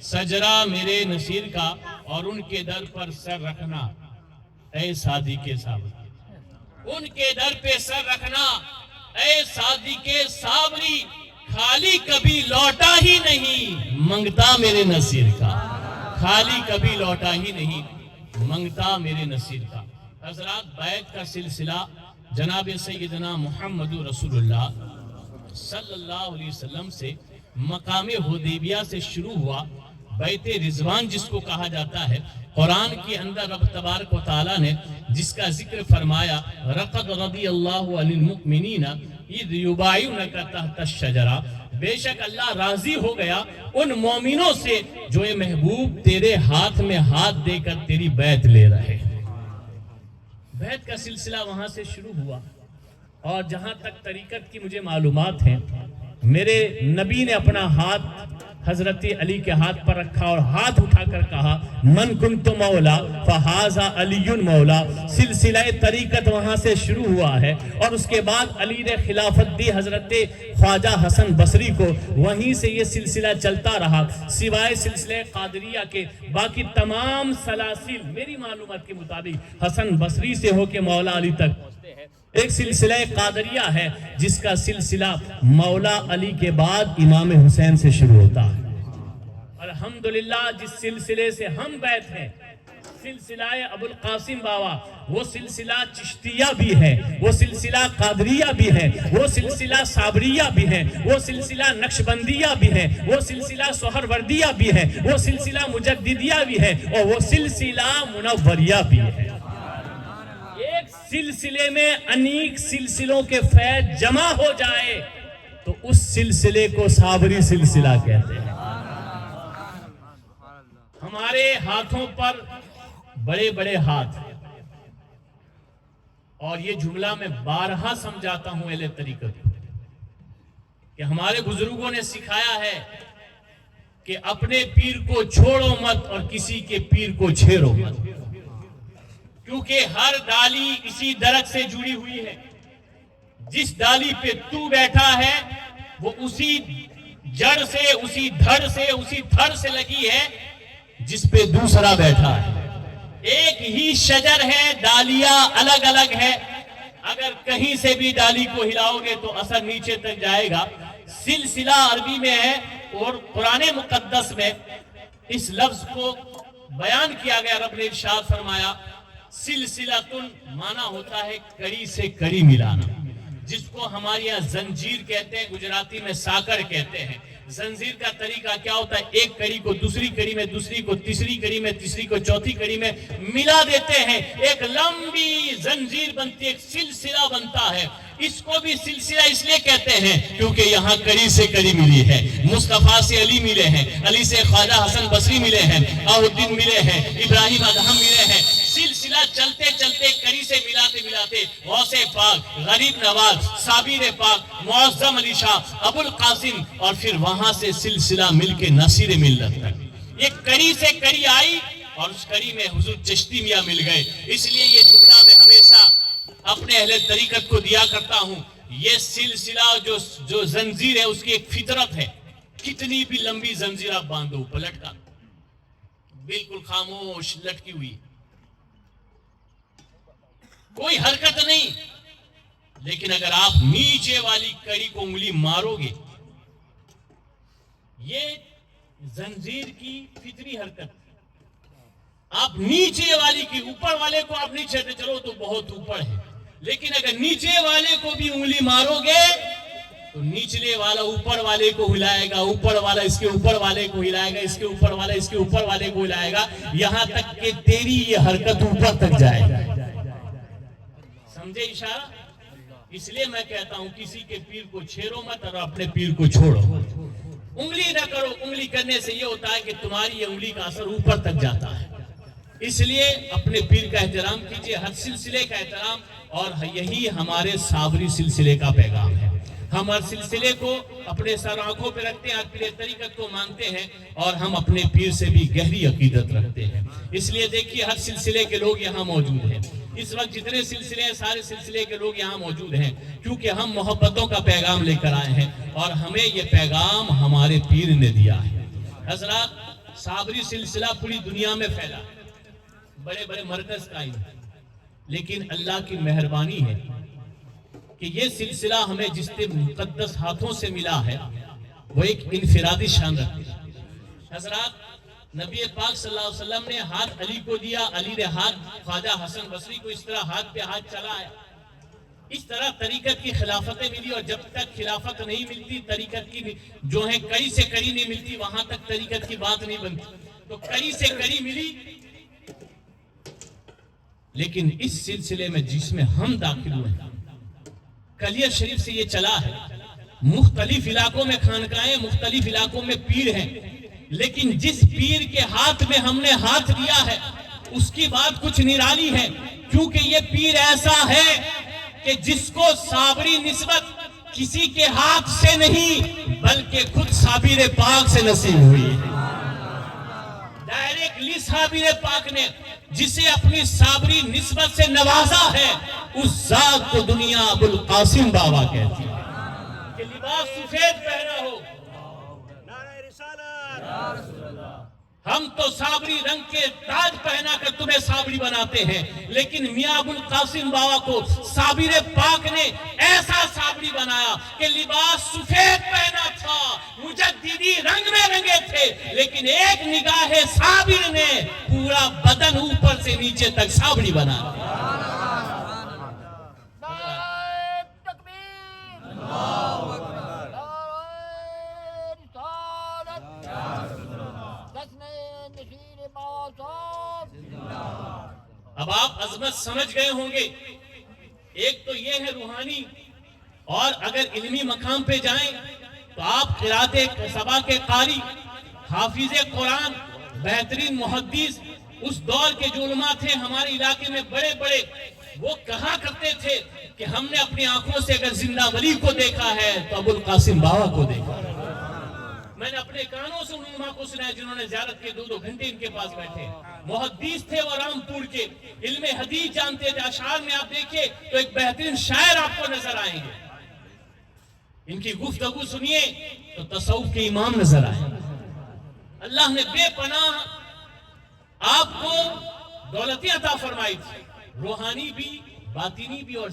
Speaker 3: شجرہ میرے نصیر کا، اور ان کے در پر سر رکھنا اے صادق صابری، ان کے در پہ سر رکھنا اے صادق صابری، خالی کبھی لوٹا ہی نہیں منگتا میرے نصیر کا، خالی کبھی لوٹا ہی نہیں منگتا میرے نصیر کا۔ حضرات، بیعت کا سلسلہ جناب سیدنا محمد رسول اللہ صلی اللہ علیہ وسلم سے مقام حدیبیہ سے شروع ہوا۔ بیعت رضوان جس کو کہا جاتا ہے، قرآن کے اندر رب تبارک و تعالیٰ نے جس کا ذکر فرمایا، رقد رضی اللہ عن المؤمنین اذ یبایعونک تحت الشجرہ، بے شک اللہ راضی ہو گیا ان مومنوں سے جو اے محبوب تیرے ہاتھ میں ہاتھ دے کر تیری بیعت لے رہے۔ بیعت کا سلسلہ وہاں سے شروع ہوا، اور جہاں تک طریقت کی مجھے معلومات ہیں، میرے نبی نے اپنا ہاتھ حضرت علی کے ہاتھ پر رکھا اور ہاتھ اٹھا کر کہا، من کنت مولا فہذا علی مولا۔ سلسلہ طریقت وہاں سے شروع ہوا ہے، اور اس کے بعد علی نے خلافت دی حضرت خواجہ حسن بصری کو، وہیں سے یہ سلسلہ چلتا رہا، سوائے سلسلہ قادریہ کے باقی تمام سلاسل میری معلومات کے مطابق حسن بصری سے ہو کے مولا علی تک پہنچتے ہیں۔ ایک سلسلہ قادریہ ہے جس کا سلسلہ مولا علی کے بعد امام حسین سے شروع ہوتا ہے۔ الحمدللہ جس سلسلے سے ہم بیعت ہیں، سلسلہ ابو القاسم بابا، وہ سلسلہ چشتیہ بھی ہے، وہ سلسلہ قادریہ بھی ہے، وہ سلسلہ صابریہ بھی ہے، وہ سلسلہ نقشبندیہ بھی ہے، وہ سلسلہ سہروردیہ بھی ہے، وہ سلسلہ مجددیہ بھی ہے، اور وہ سلسلہ منوریہ بھی ہے۔ ایک سلسلے میں انیک سلسلوں کے فیض جمع ہو جائے تو اس سلسلے کو صابری سلسلہ کہتے ہیں۔ ہمارے ہاتھوں پر بڑے بڑے ہاتھ، اور یہ جملہ میں بارہا سمجھاتا ہوں اہل طریقت کہ ہمارے بزرگوں نے سکھایا ہے کہ اپنے پیر کو چھوڑو مت اور کسی کے پیر کو چھیڑو مت، کیونکہ ہر ڈالی اسی درخت سے جڑی ہوئی ہے۔ جس ڈالی پہ تو بیٹھا ہے وہ اسی جڑ سے، اسی دھڑ سے، اسی تھڑ سے لگی ہے جس پہ دوسرا بیٹھا ہے۔ ایک ہی شجر ہے، ڈالیاں الگ الگ ہے، اگر کہیں سے بھی ڈالی کو ہلاؤ گے تو اثر نیچے تک جائے گا۔ سلسلہ عربی میں ہے، اور قرآن مقدس میں اس لفظ کو بیان کیا گیا، رب نے ارشاد فرمایا سلسلتن معنی ہوتا ہے کڑی سے کڑی ملانا، جس کو ہمارے یہاں زنجیر کہتے ہیں، گجراتی میں ساکر کہتے ہیں۔ زنجیر کا طریقہ کیا ہوتا ہے؟ ایک کڑی کو دوسری کڑی میں، دوسری کو تیسری کڑی میں، تیسری کو چوتھی کڑی میں ملا دیتے ہیں، ایک لمبی زنجیر بنتی ہے، ایک سلسلہ بنتا ہے۔ اس کو بھی سلسلہ اس لیے کہتے ہیں کیونکہ یہاں کڑی سے کڑی ملی ہے، مصطفیٰ سے علی ملے ہیں، علی سے خواجہ حسن بصری ملے ہیں، علاؤالدین ملے ہیں، ابراہیم ادہم ملے ہیں۔ سلسلہ چلتے چلتے کڑی سے ملاتے ملاتے غوث پاک، غریب نواز، صابر پاک، معظم علی شاہ، ابو القاسم، اور پھر وہاں سے سلسلہ مل کے نصیر ملت تک یہ کڑی سے کڑی آئی، اور اس کڑی میں حضور چشتی میاں مل گئے۔ اس لیے یہ جملہ میں ہمیشہ اپنے اہل طریقت کو دیا کرتا ہوں، یہ سلسلہ جو زنجیر ہے اس کی ایک فطرت ہے، کتنی بھی لمبی زنجیر آپ باندھو، پلٹ کا بالکل خاموش لٹکی ہوئی، کوئی حرکت نہیں، لیکن اگر آپ نیچے والی کڑی کو انگلی مارو گے، یہ زنجیر کی فطری حرکت، آپ نیچے والی کی، اوپر والے کو آپ نہیں چھیڑتے چلو تو بہت اوپر ہے، لیکن اگر نیچے والے کو بھی انگلی مارو گے تو نیچلے والا اوپر والے کو ہلائے گا، اوپر والا اس کے اوپر والے کو ہلائے گا، اس کے اوپر والا اس کے اوپر والے کو ہلائے گا، یہاں تک کہ تیری یہ حرکت اوپر تک جائے گا۔ سمجھے اشارہ؟ اس لیے میں کہتا ہوں کسی کے پیر کو چھیڑو مت اور اپنے پیر کو چھوڑو، انگلی نہ کرو۔ انگلی کرنے سے یہ ہوتا ہے کہ تمہاری یہ انگلی کا اثر اوپر تک جاتا ہے۔ اس لیے اپنے پیر کا احترام کیجئے، ہر سلسلے کا احترام، اور یہی ہمارے صابری سلسلے کا پیغام ہے۔ ہم ہر سلسلے کو اپنے سر آنکھوں پہ رکھتے ہیں، ہر پیر طریقت کو مانتے ہیں، اور ہم اپنے پیر سے بھی گہری عقیدت رکھتے ہیں۔ اس لیے دیکھیے ہر سلسلے کے لوگ یہاں موجود ہیں۔ اس وقت جتنے سلسلے ہیں سارے سلسلے کے لوگ یہاں موجود ہیں، کیونکہ ہم محبتوں کا پیغام لے کر آئے ہیں اور ہمیں یہ پیغام ہمارے پیر نے دیا ہے۔ حضرات، صابری سلسلہ پوری دنیا میں پھیلا، بڑے بڑے مرکز قائم ہیں، لیکن اللہ کی مہربانی ہے کہ یہ سلسلہ ہمیں جس کے مقدس ہاتھوں سے ملا ہے وہ ایک انفرادی شان رکھتی ہے۔ حضرات، نبی پاک صلی اللہ علیہ وسلم نے ہاتھ علی کو دیا، علی نے ہاتھ خواجہ حسن بصری کو، اس طرح ہاتھ پہ ہاتھ چلایا۔ اس طرح طریقت کی خلافتیں ملی، اور جب تک خلافت نہیں ملتی، طریقت کی جو ہے کڑی سے کڑی نہیں ملتی، وہاں تک طریقت کی بات نہیں بنتی۔ تو کڑی سے کڑی ملی، لیکن اس سلسلے میں جس میں ہم داخل ہوئے ہیں، کلیہ شریف سے یہ چلا ہے۔ مختلف علاقوں میں خانقاہیں، مختلف علاقوں میں پیر ہیں، لیکن جس پیر کے ہاتھ میں ہم نے ہاتھ دیا ہے اس کی بات کچھ نرالی ہے، کیونکہ یہ پیر ایسا ہے کہ جس کو صابری نسبت کسی کے ہاتھ سے نہیں بلکہ خود صابر پاک سے نصیب ہوئی ہے۔ ڈائریکٹلی صابر پاک نے جسے اپنی صابری نسبت سے نوازا ہے، اس ذات کو دنیا ابو القاسم بابا کہتی ہے کہ لباس سفید پہنا ہو۔ ہم تو صابری رنگ کے تاج پہنا کر تمہیں صابری بناتے ہیں، لیکن میاں ابو القاسم بابا کو صابر پاک نے ایسا صابری بنایا کہ لباس سفید پہنا تھا، مجددی رنگ میں رنگے تھے، لیکن ایک نگاہ صابر نے پورا بدن اوپر سے نیچے تک صابری بنا دیا۔ اب آپ عظمت سمجھ گئے ہوں گے، ایک تو یہ ہے روحانی، اور اگر علمی مقام پہ جائیں تو آپ قرات سبا کے قاری، حافظ قرآن، بہترین محدث، اس دور کے جو علماء تھے ہمارے علاقے میں بڑے بڑے، وہ کہا کرتے تھے کہ ہم نے اپنی آنکھوں سے اگر زندہ ولی کو دیکھا ہے تو ابو القاسم بابا کو دیکھا ہے۔ میں نے اپنے کانوں سے ان علماء کو سنا ہے جنہوں نے زیارت کے 2-2 گھنٹے ان کے پاس بیٹھے، محدث تھے وہ رامپور کے، علم حدیث جانتے تھے۔ اشعار میں آپ دیکھیں تو ایک بہترین شاعر آپ کو نظر آئیں گے، ان کی گفتگو سنیے تو تصوف کے امام نظر آئیں۔ اللہ نے بے پناہ آپ کو دولتی عطا فرمائی تھی، روحانی بھی، باطنی بھی اور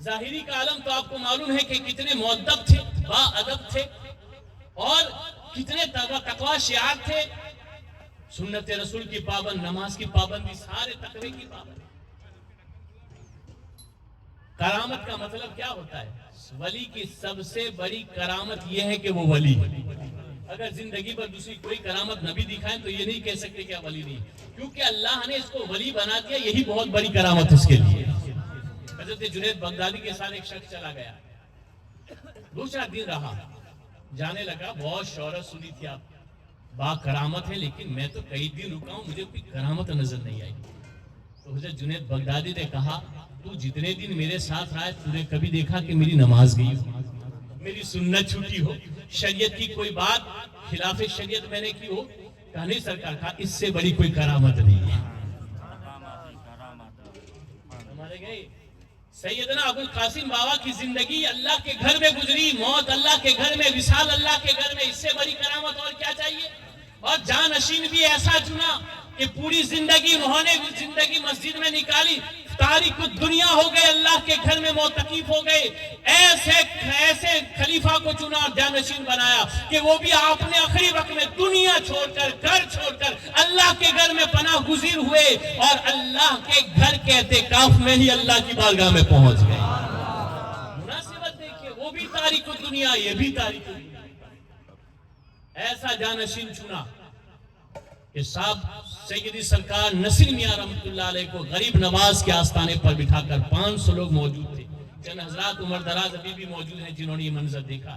Speaker 3: ظاہری کا عالم تو آپ کو معلوم ہے کہ کتنے مؤدب تھے، با ادب تھے، اور کتنے تقوی شعار تھے، سنت رسول کی پابند، نماز کی پابندی، سارے تقوی کی پابند۔ کرامت کا مطلب کیا ہوتا ہے؟ ولی کی سب سے بڑی کرامت یہ ہے کہ وہ ولی ہے۔ اگر زندگی پر دوسری کوئی کرامت نبی دکھائیں تو یہ نہیں کہہ سکتے کہ ولی نہیں، کیونکہ اللہ نے اس کو ولی بنا دیا، یہی بہت بڑی کرامت اس کے لیے۔ حضرت جنید بغدادی کے ساتھ ایک شخص چلا گیا، 2-4 دن رہا، جانے لگا، بہت شہرت سنی تھی آپ، با کرامت ہے، لیکن میں تو کئی دن رکا ہوں، مجھے کوئی کرامت نظر نہیں آئی۔ تو حضرت جنید بغدادی نے کہا، تو جتنے دن میرے ساتھ رہا ہے تو نے کبھی دیکھا کہ میری نماز گئی ہو، میری سنت چھوٹی ہو، شریعت کی کوئی بات خلاف شریعت میں نے کی ہو؟ کہا نہیں سرکار، کہا اس سے بڑی کوئی کرامت نہیں ہے۔ ہمارے گئے سیدنا ابو القاسم بابا کی زندگی اللہ کے گھر میں گزری، موت اللہ کے گھر میں، وصال اللہ کے گھر میں، اس سے بڑی کرامت اور کیا چاہیے؟ اور جانشین بھی ایسا چنا کہ پوری زندگی انہوں نے زندگی مسجد میں نکالی، تاریخ دنیا ہو گئے، اللہ کے گھر میں معتکف ہو گئے، ایسے خلیفہ کو چنا اور جانشین بنایا کہ وہ بھی آپ نے آخری وقت میں دنیا چھوڑ کر، گھر چھوڑ کر اللہ کے گھر میں پناہ گزیر ہوئے، اور اللہ کے گھر کے اعتکاف میں ہی اللہ کی بارگاہ میں پہنچ گئے۔ مناسبت دیکھیے، وہ بھی تاریخ دنیا، یہ بھی تاریخ دنیا، ایسا جانشین چنا کہ صاحب سیدی سرکار نصیر میاں رحمت اللہ علیہ کو غریب نواز کے آستانے پر بٹھا کر 500 لوگ موجود تھے، چند حضرات عمر دراز ابھی بھی موجود ہیں جنہوں نے یہ منظر دیکھا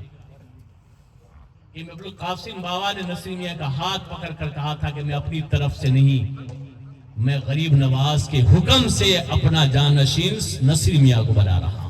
Speaker 3: کہ ابو القاسم بابا نے نصیر میاں کا ہاتھ پکڑ کر کہا تھا کہ میں اپنی طرف سے نہیں، میں غریب نواز کے حکم سے اپنا جانشین نصیر میاں کو بنا رہا ہوں۔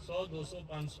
Speaker 9: 100, 200, 500।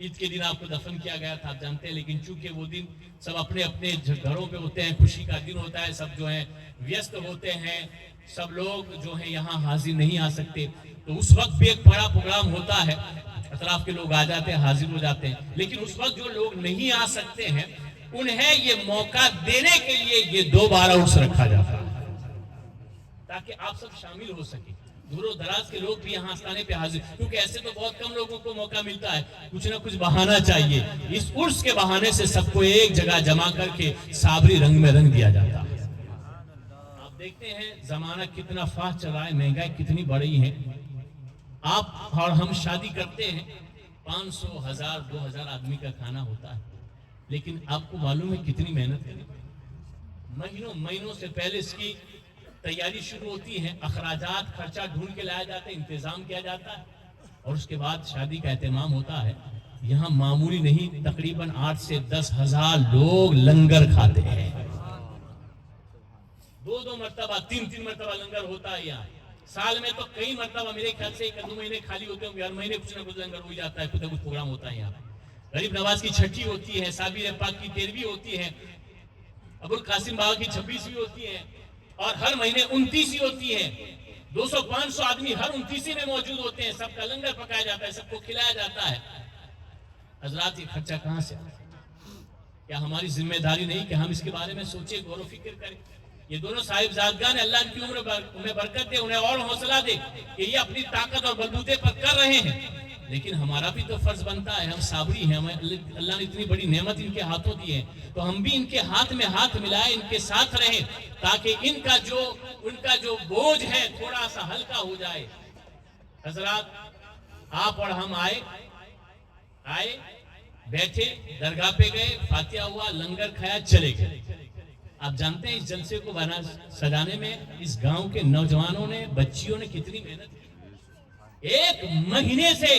Speaker 9: عید کے دن آپ کو دفن کیا گیا تھا آپ جانتے ہیں، لیکن چونکہ وہ دن سب اپنے اپنے گھروں پہ ہوتے ہیں، خوشی کا دن ہوتا ہے، سب جو ہیں ویست ہوتے ہیں، سب لوگ جو ہیں یہاں حاضر نہیں آ سکتے، تو اس وقت بھی ایک بڑا پروگرام ہوتا ہے، اطراف کے لوگ آ جاتے ہیں، حاضر ہو جاتے ہیں، لیکن اس وقت جو لوگ نہیں آ سکتے ہیں انہیں یہ موقع دینے کے لیے یہ دوبارہ عرس رکھا جاتا ہے تاکہ آپ سب شامل ہو سکیں، دور و دراز کے لوگ بھی یہاں آستانے پہ حاضر، کیونکہ ایسے تو بہت کم لوگوں کو موقع ملتا ہے، کچھ نہ کچھ بہانہ چاہیے، اس عرس کے بہانے سے سب کو ایک جگہ جمع کر کے صابری رنگ میں رنگ دیا جاتا ہے۔ آپ دیکھتے ہیں زمانہ کتنا فاسٹ چل رہا ہے، مہنگائی کتنی بڑی ہے، آپ اور ہم شادی کرتے ہیں 500 1000 2000 آدمی کا کھانا ہوتا ہے، لیکن آپ کو معلوم ہے کتنی محنت کریں، مہینوں سے پہلے اس کی تیاری شروع ہوتی ہے، اخراجات خرچہ ڈھونڈ کے لایا جاتا ہے، انتظام کیا جاتا ہے، اور اس کے بعد شادی کا اہتمام ہوتا ہے۔ یہاں معمولی نہیں، تقریباً 8 سے 10 ہزار لوگ لنگر کھاتے ہیں، 2 مرتبہ 3 مرتبہ لنگر ہوتا ہے یہاں، سال میں تو کئی مرتبہ میرے خیال سے 1-2 مہینے خالی ہوتے ہوں گے، ہر مہینے کچھ نہ کچھ لنگر ہو جاتا ہے، کچھ نہ کچھ پروگرام ہوتا ہے یہاں۔ غریب نواز کی چھٹی ہوتی ہے، صابر پاک کی 13ویں ہوتی ہے، ابوالقاسم بابا کی 26ویں ہوتی ہے، اور ہر مہینے 29ویں ہوتی ہے، 200-500 آدمی ہر 29ویں میں موجود ہوتے ہیں، سب کا لنگر پکایا جاتا ہے، سب کو کھلایا جاتا ہے۔ حضرات یہ خرچہ کہاں سے آتا ہے؟ کیا ہماری ذمہ داری نہیں کہ ہم اس کے بارے میں سوچیں، غور و فکر کریں؟ یہ دونوں صاحبزادگان اللہ ان کی عمر انہیں برکت دے، انہیں اور حوصلہ دے کہ یہ اپنی طاقت اور بلبوتے پر کر رہے ہیں، لیکن ہمارا بھی تو فرض بنتا ہے، ہم صابری ہیں، ہمیں اللہ نے اتنی بڑی نعمت ان کے ہاتھوں دی ہے، تو ہم بھی ان کے ہاتھ میں ہاتھ ملائیں، ان کے ساتھ رہیں، تاکہ ان کا جو بوجھ ہے تھوڑا سا ہلکا ہو جائے۔ حضرات آپ اور ہم آئے بیٹھے، درگاہ پہ گئے، فاتحہ ہوا، لنگر کھایا، چلے گئے۔ آپ جانتے ہیں اس جلسے کو سجانے میں اس گاؤں کے نوجوانوں نے، بچیوں نے کتنی محنت کی، 1 مہینے سے،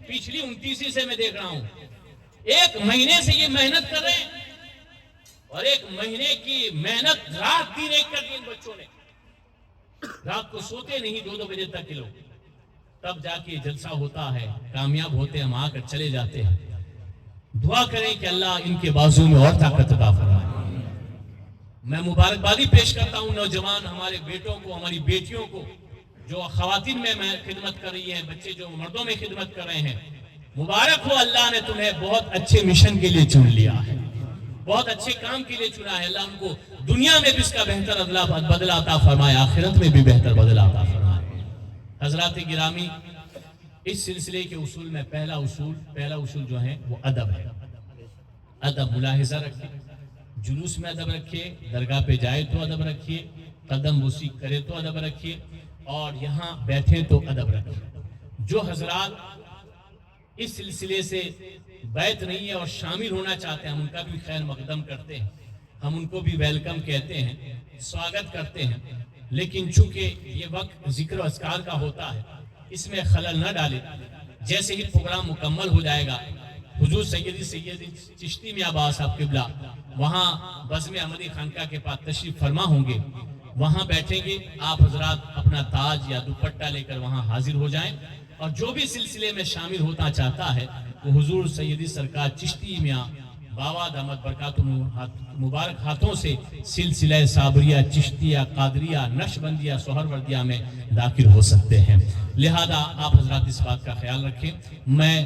Speaker 9: پچھلی 29ویں سے میں دیکھ رہا ہوں، 1 مہینے سے یہ محنت کر رہے ہیں، اور 1 مہینے کی محنت رات دن ایک کر دی ان بچوں نے، رات کو سوتے نہیں 2-2 بجے تک کے لوگ، تب جا کے جلسہ ہوتا ہے، کامیاب ہوتے ہیں، ہم آ کر چلے جاتے ہیں۔ دعا کریں کہ اللہ ان کے بازو میں اور طاقت عطا فرمائے۔ میں مبارکبادی پیش کرتا ہوں نوجوان ہمارے بیٹوں کو، ہماری بیٹیوں کو، جو خواتین میں خدمت کر رہی ہیں، بچے جو مردوں میں خدمت کر رہے ہیں، مبارک ہو، اللہ نے تمہیں بہت اچھے مشن کے لیے چن لیا ہے، بہت اچھے کام کے لیے چنا ہے، اللہ ان کو دنیا میں بھی اس کا بہتر بدلہ عطا فرمائے، آخرت میں بھی بہتر بدلہ عطا فرمائے۔ حضرات گرامی، اس سلسلے کے اصول میں پہلا اصول جو ہے وہ ادب ہے، ادب، ملاحظہ رکھیں، جلوس میں ادب رکھیے، درگاہ پہ جائے تو ادب رکھیے، قدم بوسی کرے تو ادب رکھیے، اور یہاں بیٹھے تو ادب رکھیے۔ جو حضرات اس سلسلے سے بیعت نہیں ہے اور شامل ہونا چاہتے ہیں، ہم ان کا بھی خیر مقدم کرتے ہیں، ہم ان کو بھی ویلکم کہتے ہیں، سواگت کرتے ہیں، لیکن چونکہ یہ وقت ذکر و اذکار کا ہوتا ہے، اس میں خلل نہ ڈالے۔ جیسے ہی پروگرام مکمل ہو جائے گا، حضور سیدی چشتی میاں بابا صاحب قبلہ وہاں بزم احمدی خانقاہ کے پاس تشریف فرما ہوں گے، وہاں بیٹھیں گے، آپ حضرات اپنا تاج یا دوپٹہ لے کر وہاں حاضر ہو جائیں، اور جو بھی سلسلے میں شامل ہونا چاہتا ہے وہ حضور سیدی سرکار چشتی میاں بابا دامت برکات مبارک ہاتھوں سے سلسلہ صابریہ، چشتیہ، قادریہ، نقشبندیہ، سہروردیہ میں داخل ہو سکتے ہیں۔ لہذا آپ حضرات اس بات کا خیال رکھیں۔ میں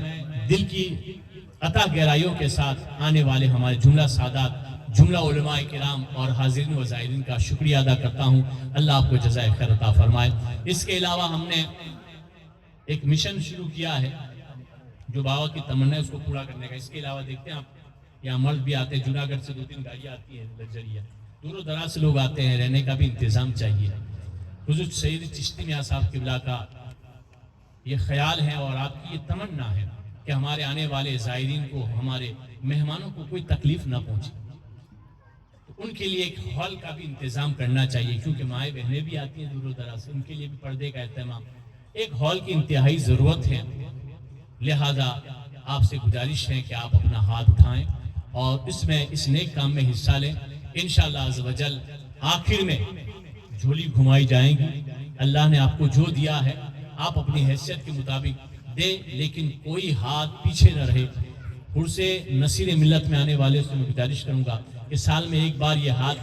Speaker 9: دل کی عطا گہرائیوں کے ساتھ آنے والے ہمارے جملہ سادات، جملہ علماء کرام اور حاضرین و زائرین کا شکریہ ادا کرتا ہوں، اللہ آپ کو جزائے خیر عطا فرمائے۔ اس کے علاوہ ہم نے ایک مشن شروع کیا ہے جو بابا کی تمنا ہے اس کو پورا کرنے کا۔ اس کے علاوہ دیکھتے ہیں آپ یہاں مرد بھی آتے ہیں، جوناگڑھ سے 2-3 گاڑیاں آتی ہیں لگژریاں، دور و دراز سے لوگ آتے ہیں، رہنے کا بھی انتظام چاہیے۔ حضور سید چشتی میاں صاحب قبلہ کا یہ خیال ہے اور آپ کی یہ تمنا ہے کہ ہمارے آنے والے زائرین کو، ہمارے مہمانوں کو کوئی تکلیف نہ پہنچے، تو ان کے لیے ایک ہال کا بھی انتظام کرنا چاہیے، کیونکہ مائیں بہنیں بھی آتی ہیں دور و دراز سے، ان کے لیے بھی پردے کا اہتمام، ایک ہال کی انتہائی ضرورت ہے۔ لہذا آپ سے گزارش ہے کہ آپ اپنا ہاتھ اٹھائیں اور اس نیک کام میں حصہ لیں۔ انشاءاللہ عز و جل آخر میں جھولی گھمائی جائیں گی۔ اللہ نے آپ کو جو دیا ہے آپ اپنی حیثیت کے مطابق دے، لیکن کوئی ہاتھ پیچھے نہ رہے۔ عرص نصیر ملت میں آنے والے سے میں گزارش کروں گا کہ سال میں ایک بار یہ ہاتھ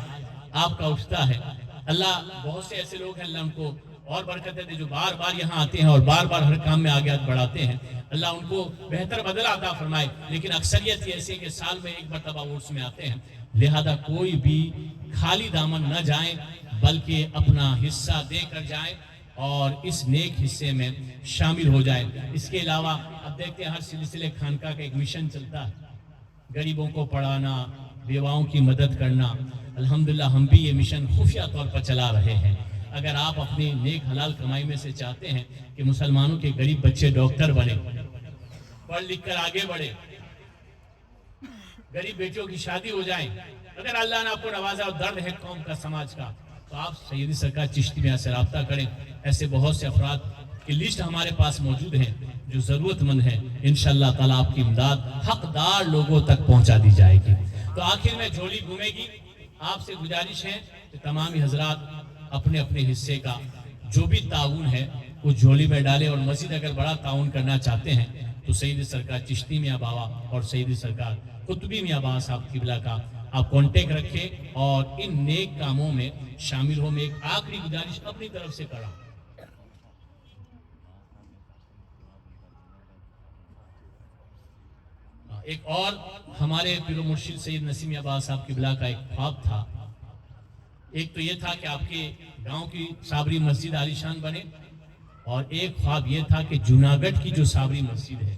Speaker 9: آپ کا اٹھتا ہے۔ اللہ بہت سے ایسے لوگ ہیں، اللہ ان کو اور برکت دے جو بار بار یہاں آتے ہیں اور بار بار ہر کام میں آگے بڑھاتے ہیں، اللہ ان کو بہتر بدلہ عطا فرمائے۔ لیکن اکثریت یہ ایسی ہے کہ سال میں ایک مرتبہ عرس میں آتے ہیں، لہذا کوئی بھی خالی دامن نہ جائیں بلکہ اپنا حصہ دے کر جائیں اور اس نیک حصے میں شامل ہو جائیں۔ اس کے علاوہ اب دیکھتے ہیں ہر سلسلے خانقاہ کا ایک مشن چلتا ہے، غریبوں کو پڑھانا، بیواؤں کی مدد کرنا۔ الحمدللہ ہم بھی یہ مشن خفیہ طور پر چلا رہے ہیں۔ اگر آپ اپنی نیک حلال کمائی میں سے چاہتے ہیں کہ مسلمانوں کے غریب بچے ڈاکٹر بنے، پڑھ لکھ کر آگے بڑھے، غریب بیٹیوں کی شادی ہو جائیں، اگر اللہ نے آپ کو نوازا اور درد ہے قوم کا، سماج کا، تو آپ سیدی سرکار چشتی میاں سے رابطہ کریں۔ ایسے بہت سے افراد کی لسٹ ہمارے پاس موجود ہیں جو ضرورت مند ہیں، انشاءاللہ تعالیٰ آپ کی امداد حقدار لوگوں تک پہنچا دی جائے گی۔ تو آخر میں جھولی گھومے گی۔ آپ سے گزارش ہے کہ تمام حضرات اپنے اپنے حصے کا جو بھی تعاون ہے اس جھولی میں ڈالیں، اور مزید اگر بڑا تعاون کرنا چاہتے ہیں تو سیدی سرکار چشتی میاں بابا اور سیدی سرکار قطبی میاں بابا صاحب قبلہ کا آپ کانٹیکٹ رکھیں اور ان نیک کاموں میں شامل ہو۔ میں ایک آخری گزارش اپنی طرف سے کرا، ایک اور ہمارے پیر و مرشد سید نسیم میاں بابا صاحب قبلہ کا ایک خواب تھا۔ ایک تو یہ تھا کہ آپ کے گاؤں کی صابری مسجد عالی شان بنے، اور ایک خواب یہ تھا کہ جوناگڑھ کی جو صابری مسجد ہے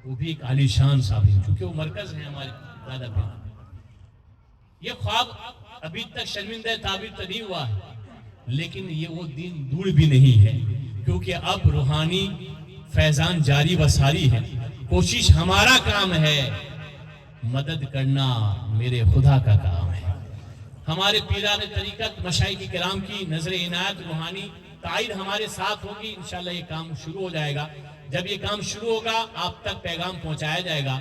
Speaker 9: وہ بھی ایک عالی شان صابری، چونکہ وہ مرکز ہے ہمارے دادا پیر۔ یہ خواب ابھی تک شرمندہ تعبیر تو نہیں ہوا ہے، لیکن یہ وہ دن دور بھی نہیں ہے، کیونکہ اب روحانی فیضان جاری و ساری ہے۔ کوشش ہمارا کام ہے، مدد کرنا میرے خدا کا کام ہے۔ ہمارے پیران طریقت مشائخ کرام کی نظر عنایت روحانی تائید ہمارے ساتھ ہوگی، انشاءاللہ یہ کام شروع ہو جائے گا۔ جب یہ کام شروع ہوگا آپ تک پیغام پہنچایا جائے گا۔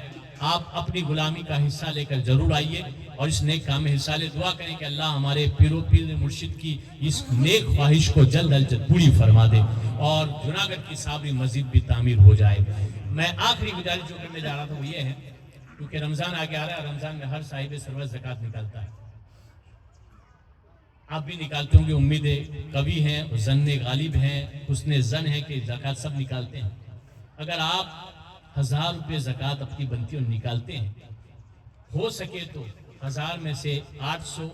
Speaker 9: آپ اپنی غلامی کا حصہ لے کر ضرور آئیے اور اس نیک کام میں حصہ لے۔ دعا کریں کہ اللہ ہمارے پیر مرشد کی اس نیک خواہش کو جلد از جلد پوری فرما دے اور جوناگڑھ کی صابری مسجد بھی تعمیر ہو جائے۔ میں آخری گزارش جو کرنے جا رہا تھا وہ یہ ہے، کیونکہ رمضان آگے آ رہا ہے، رمضان میں ہر صاحب سرور زکوٰۃ نکالتا ہے، آپ بھی نکالتے ہوں گے، امیدیں قوی ہیں، ظن غالب ہیں، حسن ظن ہے کہ زکوٰۃ سب نکالتے ہیں۔ اگر آپ 1000 روپے زکوٰۃ اپنی بنتی اور نکالتے ہیں، ہو سکے تو 1000 میں سے 800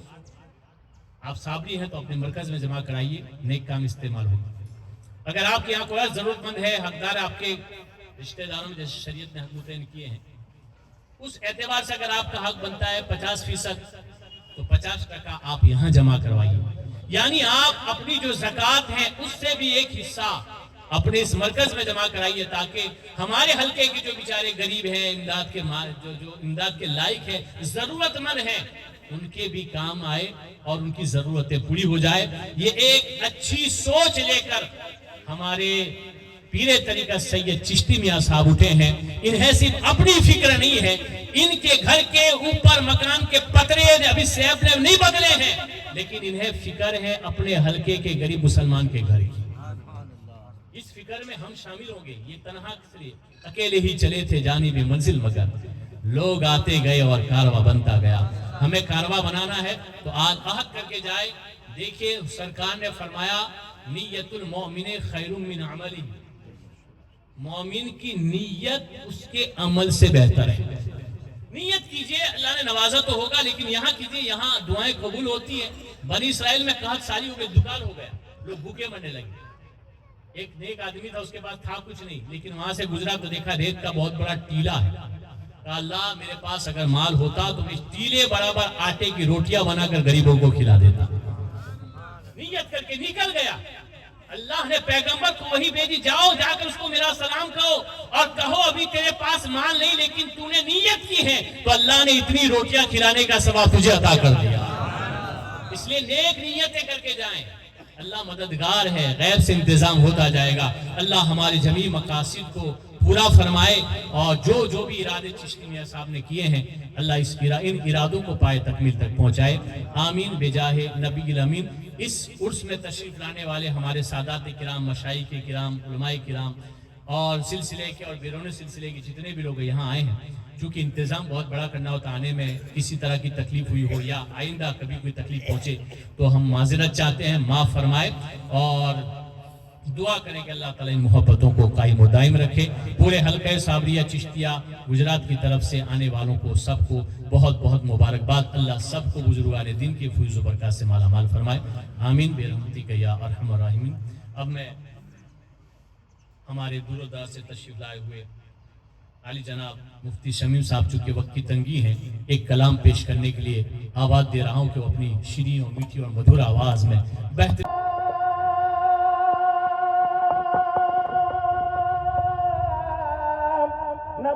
Speaker 9: آپ صابری ہیں تو اپنے مرکز میں جمع کرائیے، نیک کام استعمال ہوگا۔ اگر آپ کے یہاں کوئی ضرورت مند ہے، حقدار آپ کے رشتہ داروں میں جیسے شریعت نے حق متعین کیے ہیں، اس اعتبار سے اگر آپ کا حق بنتا ہے 50% تو 50% آپ یہاں جمع کروائیے، یعنی آپ اپنی جو زکوٰۃ ہے اس سے بھی ایک حصہ اپنے اس مرکز میں جمع کرائیے، تاکہ ہمارے حلقے کے جو بیچارے غریب ہیں، جو امداد کے لائق ہیں، ضرورت مند ہیں، ان کے بھی کام آئے اور ان کی ضرورتیں پوری ہو جائے۔ یہ ایک اچھی سوچ لے کر ہمارے پیر طریقہ سید چشتی میاں صاحب اٹھے ہیں۔ انہیں صرف اپنی فکر نہیں ہے، ان کے گھر کے اوپر مکان کے پترے ابھی سیب نے نہیں بدلے ہیں، لیکن انہیں فکر ہے اپنے حلقے کے غریب مسلمان کے گھر کی۔ اس فکر میں ہم شامل ہوں گے۔ یہ تنہا اکیلے ہی چلے تھے جانب منزل، مگر لوگ آتے گئے اور کارواں بنتا گیا۔ ہمیں کارواں بنانا ہے تو آج عہد کر کے جائے۔ دیکھیے سرکار نے فرمایا نیت المومن خیر من عملی، مومن کی نیت اس کے عمل سے بہتر ہے۔ نیت کیجئے، اللہ نے نوازا تو ہوگا، لیکن یہاں کیجئے، یہاں دعائیں قبول ہوتی ہیں۔ بنی اسرائیل میں قحط سالی ہو گئی، دکان ہو گیا، لوگ بھوکے مرنے لگے۔ ایک نیک آدمی تھا، اس کے پاس تھا کچھ نہیں، لیکن وہاں سے گزرا تو دیکھا ریت کا بہت بڑا ٹیلا ہے۔ کہا اللہ میرے پاس اگر مال ہوتا تو میں اس ٹیلے برابر آٹے کی روٹیاں بنا کر غریبوں کو کھلا دیتا۔ نیت کر کے نکل گیا۔ اللہ نے پیغمبر کو وہی بھیجی، جاؤ جا کر اس کو میرا سلام کہو اور کہو ابھی تیرے پاس مال نہیں، لیکن تو نے نیت کی ہے تو اللہ نے اتنی روٹیاں کھلانے کا ثواب تجھے عطا کر دیا۔ اس لیے نیک نیتیں کر کے جائیں، اللہ مددگار ہے، غیب سے انتظام ہوتا جائے گا۔ اللہ ہمارے جمیع مقاصد کو پورا فرمائے، اور جو بھی ارادے چشتی میاں صاحب نے کیے ہیں اللہ ان ارادوں کو پائے تکمیل تک پہنچائے۔ آمین بجاہ نبی الامین۔ اس عرس میں تشریف لانے والے ہمارے سادات کرام، مشائخ کرام، علماء کرام، اور سلسلے کے اور بیرون سلسلے کے جتنے بھی لوگ یہاں آئے ہیں، چونکہ انتظام بہت بڑا کرنا ہوتا، آنے میں کسی طرح کی تکلیف ہوئی ہو یا آئندہ کبھی کوئی تکلیف پہنچے تو ہم معذرت چاہتے ہیں، معاف فرمائے اور دعا کریں کہ اللہ تعالیٰ ان محبتوں کو قائم و دائم رکھے۔ پورے حلقہ صابریہ چشتیہ گجرات کی طرف سے آنے والوں کو سب کو بہت بہت مبارکباد۔ اللہ سب کو بزرگان دین کے فیض و برکات سے مالا مال فرمائے، آمین برحمتک یا ارحم الراحمین۔ اب میں ہمارے دور و دراز سے تشریف لائے ہوئے عالی جناب مفتی شمیم صاحب، چونکہ وقت کی تنگی ہے، ایک کلام پیش کرنے کے لیے آواز دے رہا ہوں کہ وہ اپنی شیریں اور میٹھی اور مدھر آواز میں بہتر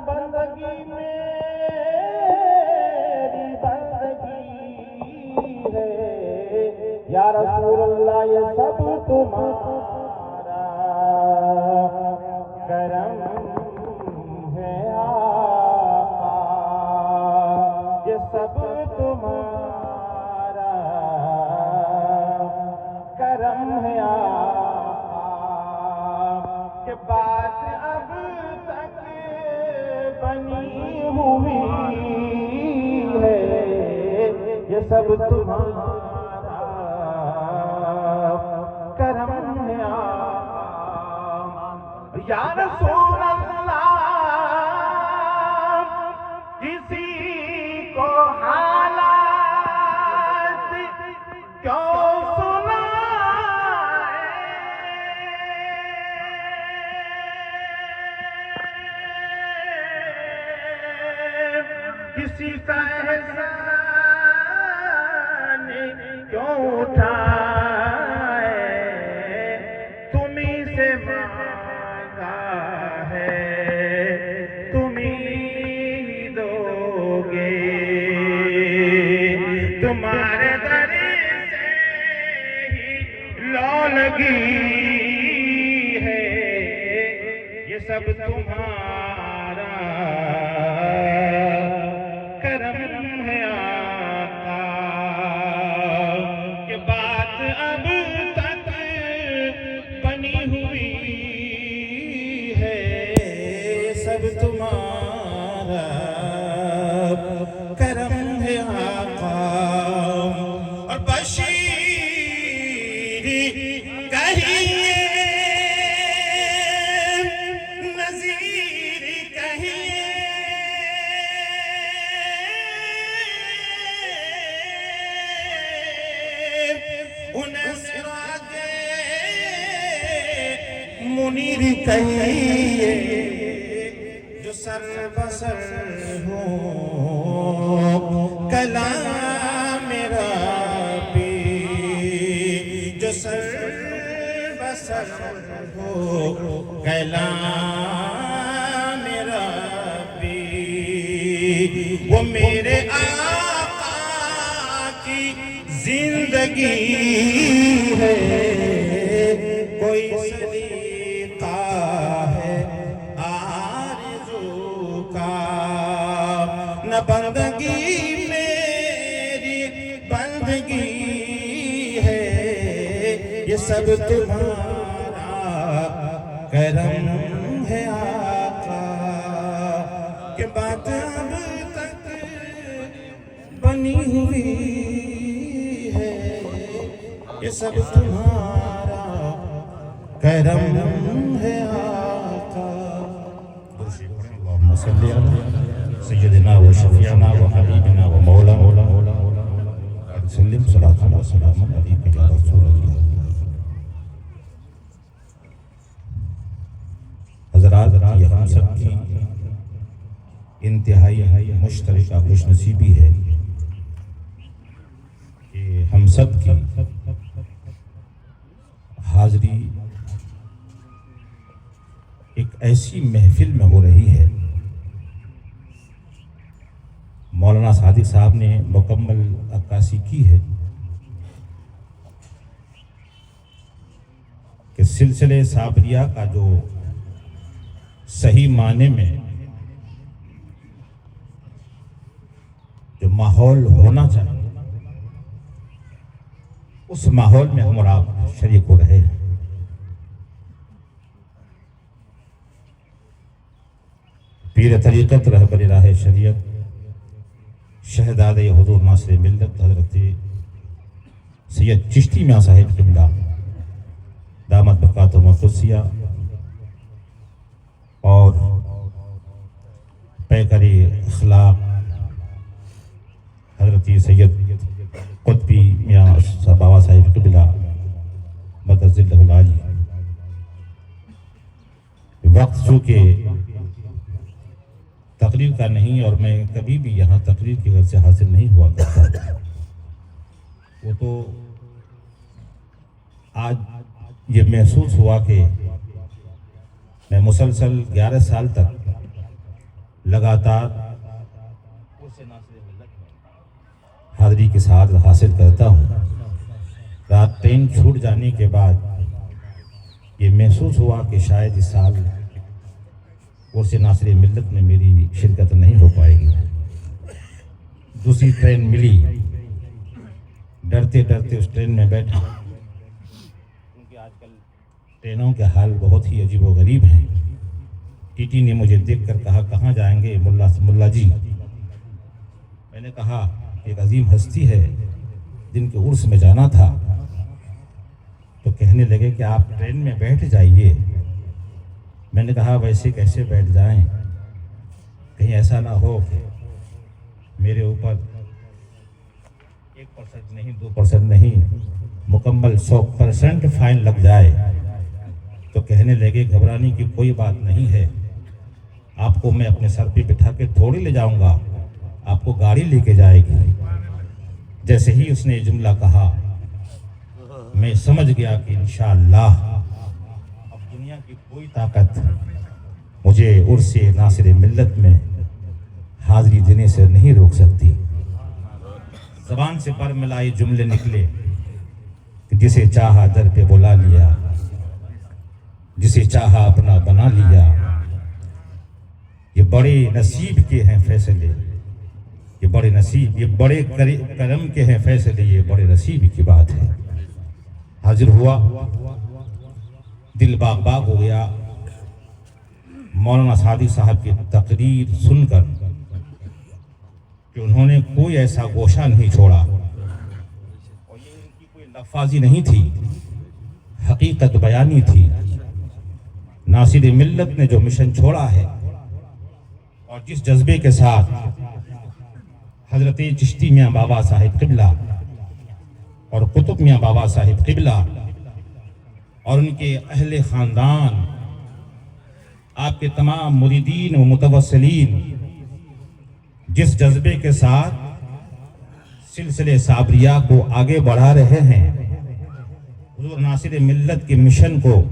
Speaker 10: بندگی میری بندگی ہے یا رسول اللہ، یہ سب تمہارا کرم ہے آقا، یہ سب تمہارا کرم ہے آقا، کہ بات اب تک بنی ہوئی ہے، یہ سب تمہارا کرم ہے آقا۔ یا رسول اللہ، کسی کو حالات کیوں کسی کا احسان کیوں اٹھائے، تمہیں سے مانگا ہے تمہیں دو گے، تمہارے در سے ہی لو لگی ہے، یہ سب تمہارا کرم ہے آقا، کہ بات اب تک بنی ہوئی ہے، سب تمہارا کرم ہے آقا۔ اور بشیر کہیے، نذیر کہیے، انہیں سراغ منیر کہیے، جو سر بسر ہو کلام ربی، جو سر بسر ہو کلام ربی، وہ میرے آقا کی زندگی ہے، کوئی سلیقہ ہے آرزو کا، نہ بندگی میری بندگی ہے، یہ سب تمہارا کرم ہے آقا، کہ بات اب تک بنی ہوئی ہے، یہ سب تمہارا کرم ہے آقا۔ اللہم صلی علی سیدنا و شفیعنا و حبیبنا و مولانا وسلم، صلاۃ و سلام علیک یا رسول اللہ۔ حضرات، یہ ہم سب کی انتہائی مشترکہ خوش نصیبی ہے کہ ہم سب کی حاضری ایک ایسی محفل میں ہو رہی ہے، مولانا صادق صاحب نے مکمل عکاسی کی ہے کہ سلسلے صابریہ کا جو صحیح معنی میں جو ماحول ہونا چاہیے، اس ماحول میں ہم اور آپ شریک ہو رہے ہیں۔ پیر طریقت رہبر راہ شریعت شہزادہ حضور ناصر ملت حضرت سید چشتی میاں صاحب قبلہ دامت برکاتہم القدسیہ اور پیکر اخلاق حضرت سید قطبی میاں بابا صاحب قبلہ مدد ذلہ العالی، وقت چونکہ تقریر کا نہیں اور میں کبھی بھی یہاں تقریر کی غرض سے حاصل نہیں ہوا کرتا، وہ تو آج یہ محسوس ہوا کہ میں مسلسل 11 سال تک لگاتار حاضری کے ساتھ حاصل کرتا ہوں۔ رات ٹرین چھوٹ جانے کے بعد یہ محسوس ہوا کہ شاید اس سال عرس ناصر ملت میں میری شرکت نہیں ہو پائے گی۔ دوسری ٹرین ملی، ڈرتے ڈرتے اس ٹرین میں بیٹھا، کیونکہ آج کل ٹرینوں کے حال بہت ہی عجیب و غریب ہیں۔ ٹی ٹی نے مجھے دیکھ کر کہا کہاں جائیں گے ملا جی؟ میں نے کہا ایک عظیم ہستی ہے جن کے عرس میں جانا تھا، تو کہنے لگے کہ آپ ٹرین میں بیٹھ جائیے۔ میں نے کہا ویسے کیسے بیٹھ جائیں، کہیں ایسا نہ ہو کہ میرے اوپر 1% نہیں 2% نہیں مکمل 100% فائن لگ جائے۔ تو کہنے لگے گھبرانے کی کوئی بات نہیں ہے، آپ کو میں اپنے سر پہ بٹھا کے تھوڑی لے جاؤں گا، آپ کو گاڑی لے کے جائے گی۔ جیسے ہی اس نے یہ جملہ کہا میں سمجھ گیا کہ انشاءاللہ اب دنیا کی کوئی طاقت مجھے عرس ناصر ملت میں حاضری دینے سے نہیں روک سکتی۔ زبان سے پر ملائے جملے نکلے کہ جسے چاہا در پہ بلا لیا، جسے چاہا اپنا بنا لیا، یہ بڑے نصیب کے ہیں فیصلے، یہ بڑے نصیب، یہ بڑے کرم کے ہیں فیصلے، یہ بڑے نصیب کی بات ہے۔ حاضر ہوا، دل باغ باغ ہو گیا مولانا صادق صاحب کی تقریر سن کر کہ انہوں نے کوئی ایسا گوشہ نہیں چھوڑا، اور یہ ان کی کوئی لفاظی نہیں تھی، حقیقت بیانی تھی۔ ناصر ملت نے جو مشن چھوڑا ہے اور جس جذبے کے ساتھ حضرت چشتی میاں بابا صاحب قبلہ اور قطب میاں بابا صاحب قبلہ اور ان کے اہل خاندان، آپ کے تمام مریدین و متوسلین جس جذبے کے ساتھ سلسلے صابریہ کو آگے بڑھا رہے ہیں، حضور ناصر ملت کے مشن کو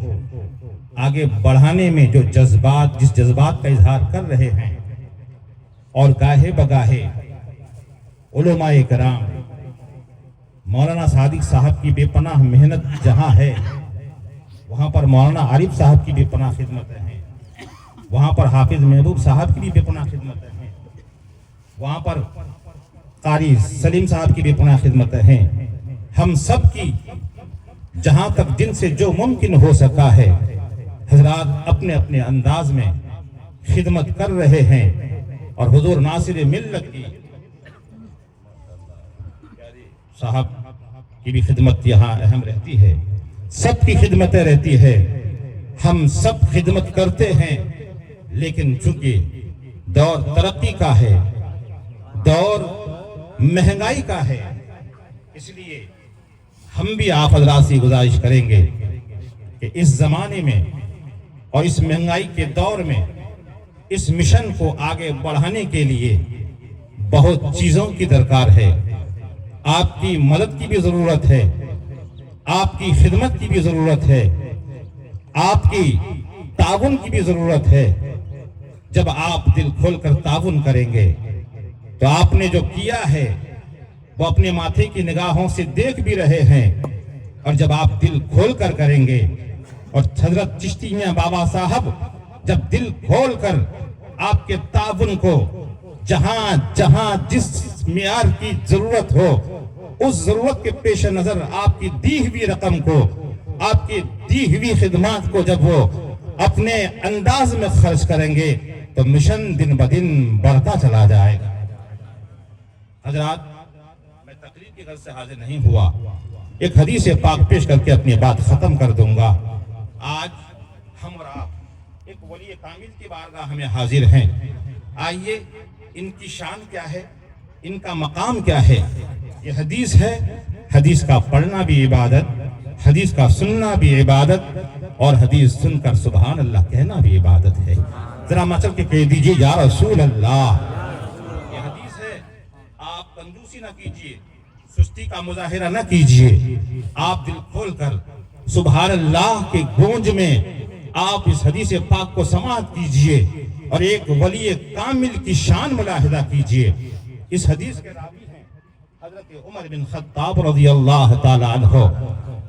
Speaker 10: آگے بڑھانے میں جو جس جذبات کا اظہار کر رہے ہیں، اور گاہے بگاہے علماء کرام مولانا صادق صاحب کی بے پناہ محنت جہاں ہے، وہاں پر مولانا عارف صاحب کی بے پناہ خدمتیں ہیں، وہاں پر حافظ محبوب صاحب کی بھی بے پناہ خدمتیں ہیں، وہاں پر قاری سلیم صاحب کی بے پناہ خدمتیں ہیں۔ ہم سب کی جہاں تک جن سے جو ممکن ہو سکا ہے حضرات اپنے اپنے انداز میں خدمت کر رہے ہیں، اور حضور ناصر ملت کی صاحب کی بھی خدمت یہاں اہم رہتی ہے، سب کی خدمتیں رہتی ہے۔ ہم سب خدمت کرتے ہیں، لیکن چونکہ دور ترقی کا ہے، دور مہنگائی کا ہے، اس لیے ہم بھی آپ حضرات سے گزارش کریں گے کہ اس زمانے میں اور اس مہنگائی کے دور میں اس مشن کو آگے بڑھانے کے لیے بہت چیزوں کی درکار ہے۔ آپ کی مدد کی بھی ضرورت ہے، آپ کی خدمت کی بھی ضرورت ہے، آپ کی تعاون کی بھی ضرورت ہے۔ جب آپ دل کھول کر تعاون کریں گے تو آپ نے جو کیا ہے وہ اپنے ماتھے کی نگاہوں سے دیکھ بھی رہے ہیں، اور جب آپ دل کھول کر کریں گے، اور حضرت چشتی میاں بابا صاحب جب دل کھول کر آپ کے تعاون کو جہاں جہاں جس معیار کی ضرورت ہو، اس ضرورت کے پیش نظر آپ کی دی ہوئی رقم کو، آپ کی دی ہوئی خدمات کو جب وہ اپنے انداز میں خرچ کریں گے تو مشن دن بدن بڑھتا چلا جائے گا۔ حضرات، میں تقریر کی غرض سے حاضر نہیں ہوا، ایک حدیث پاک پیش کر کے اپنی بات ختم کر دوں گا۔ آج ہم اور آپ ایک ولی کامل کی بارگاہ میں حاضر ہیں۔ آئیے، ان کی شان کیا ہے، ان کا مقام کیا ہے، یہ حدیث ہے۔ حدیث کا پڑھنا بھی عبادت، حدیث کا سننا بھی عبادت، اور حدیث سن کر سبحان اللہ کہنا بھی عبادت ہے۔ ذرا مچل کے کہہ دیجئے یا رسول اللہ۔ یہ حدیث ہے، آپ کنجوسی نہ کیجئے، سستی کا مظاہرہ نہ کیجئے، آپ دل کھول کر سبحان اللہ کے گونج میں آپ اس حدیث پاک کو سماعت کیجئے اور ایک ولی کامل کی شان ملاحظہ کیجئے۔ اس حدیث کے راوی ہیں حضرت عمر بن خطاب رضی اللہ تعالی عنہ۔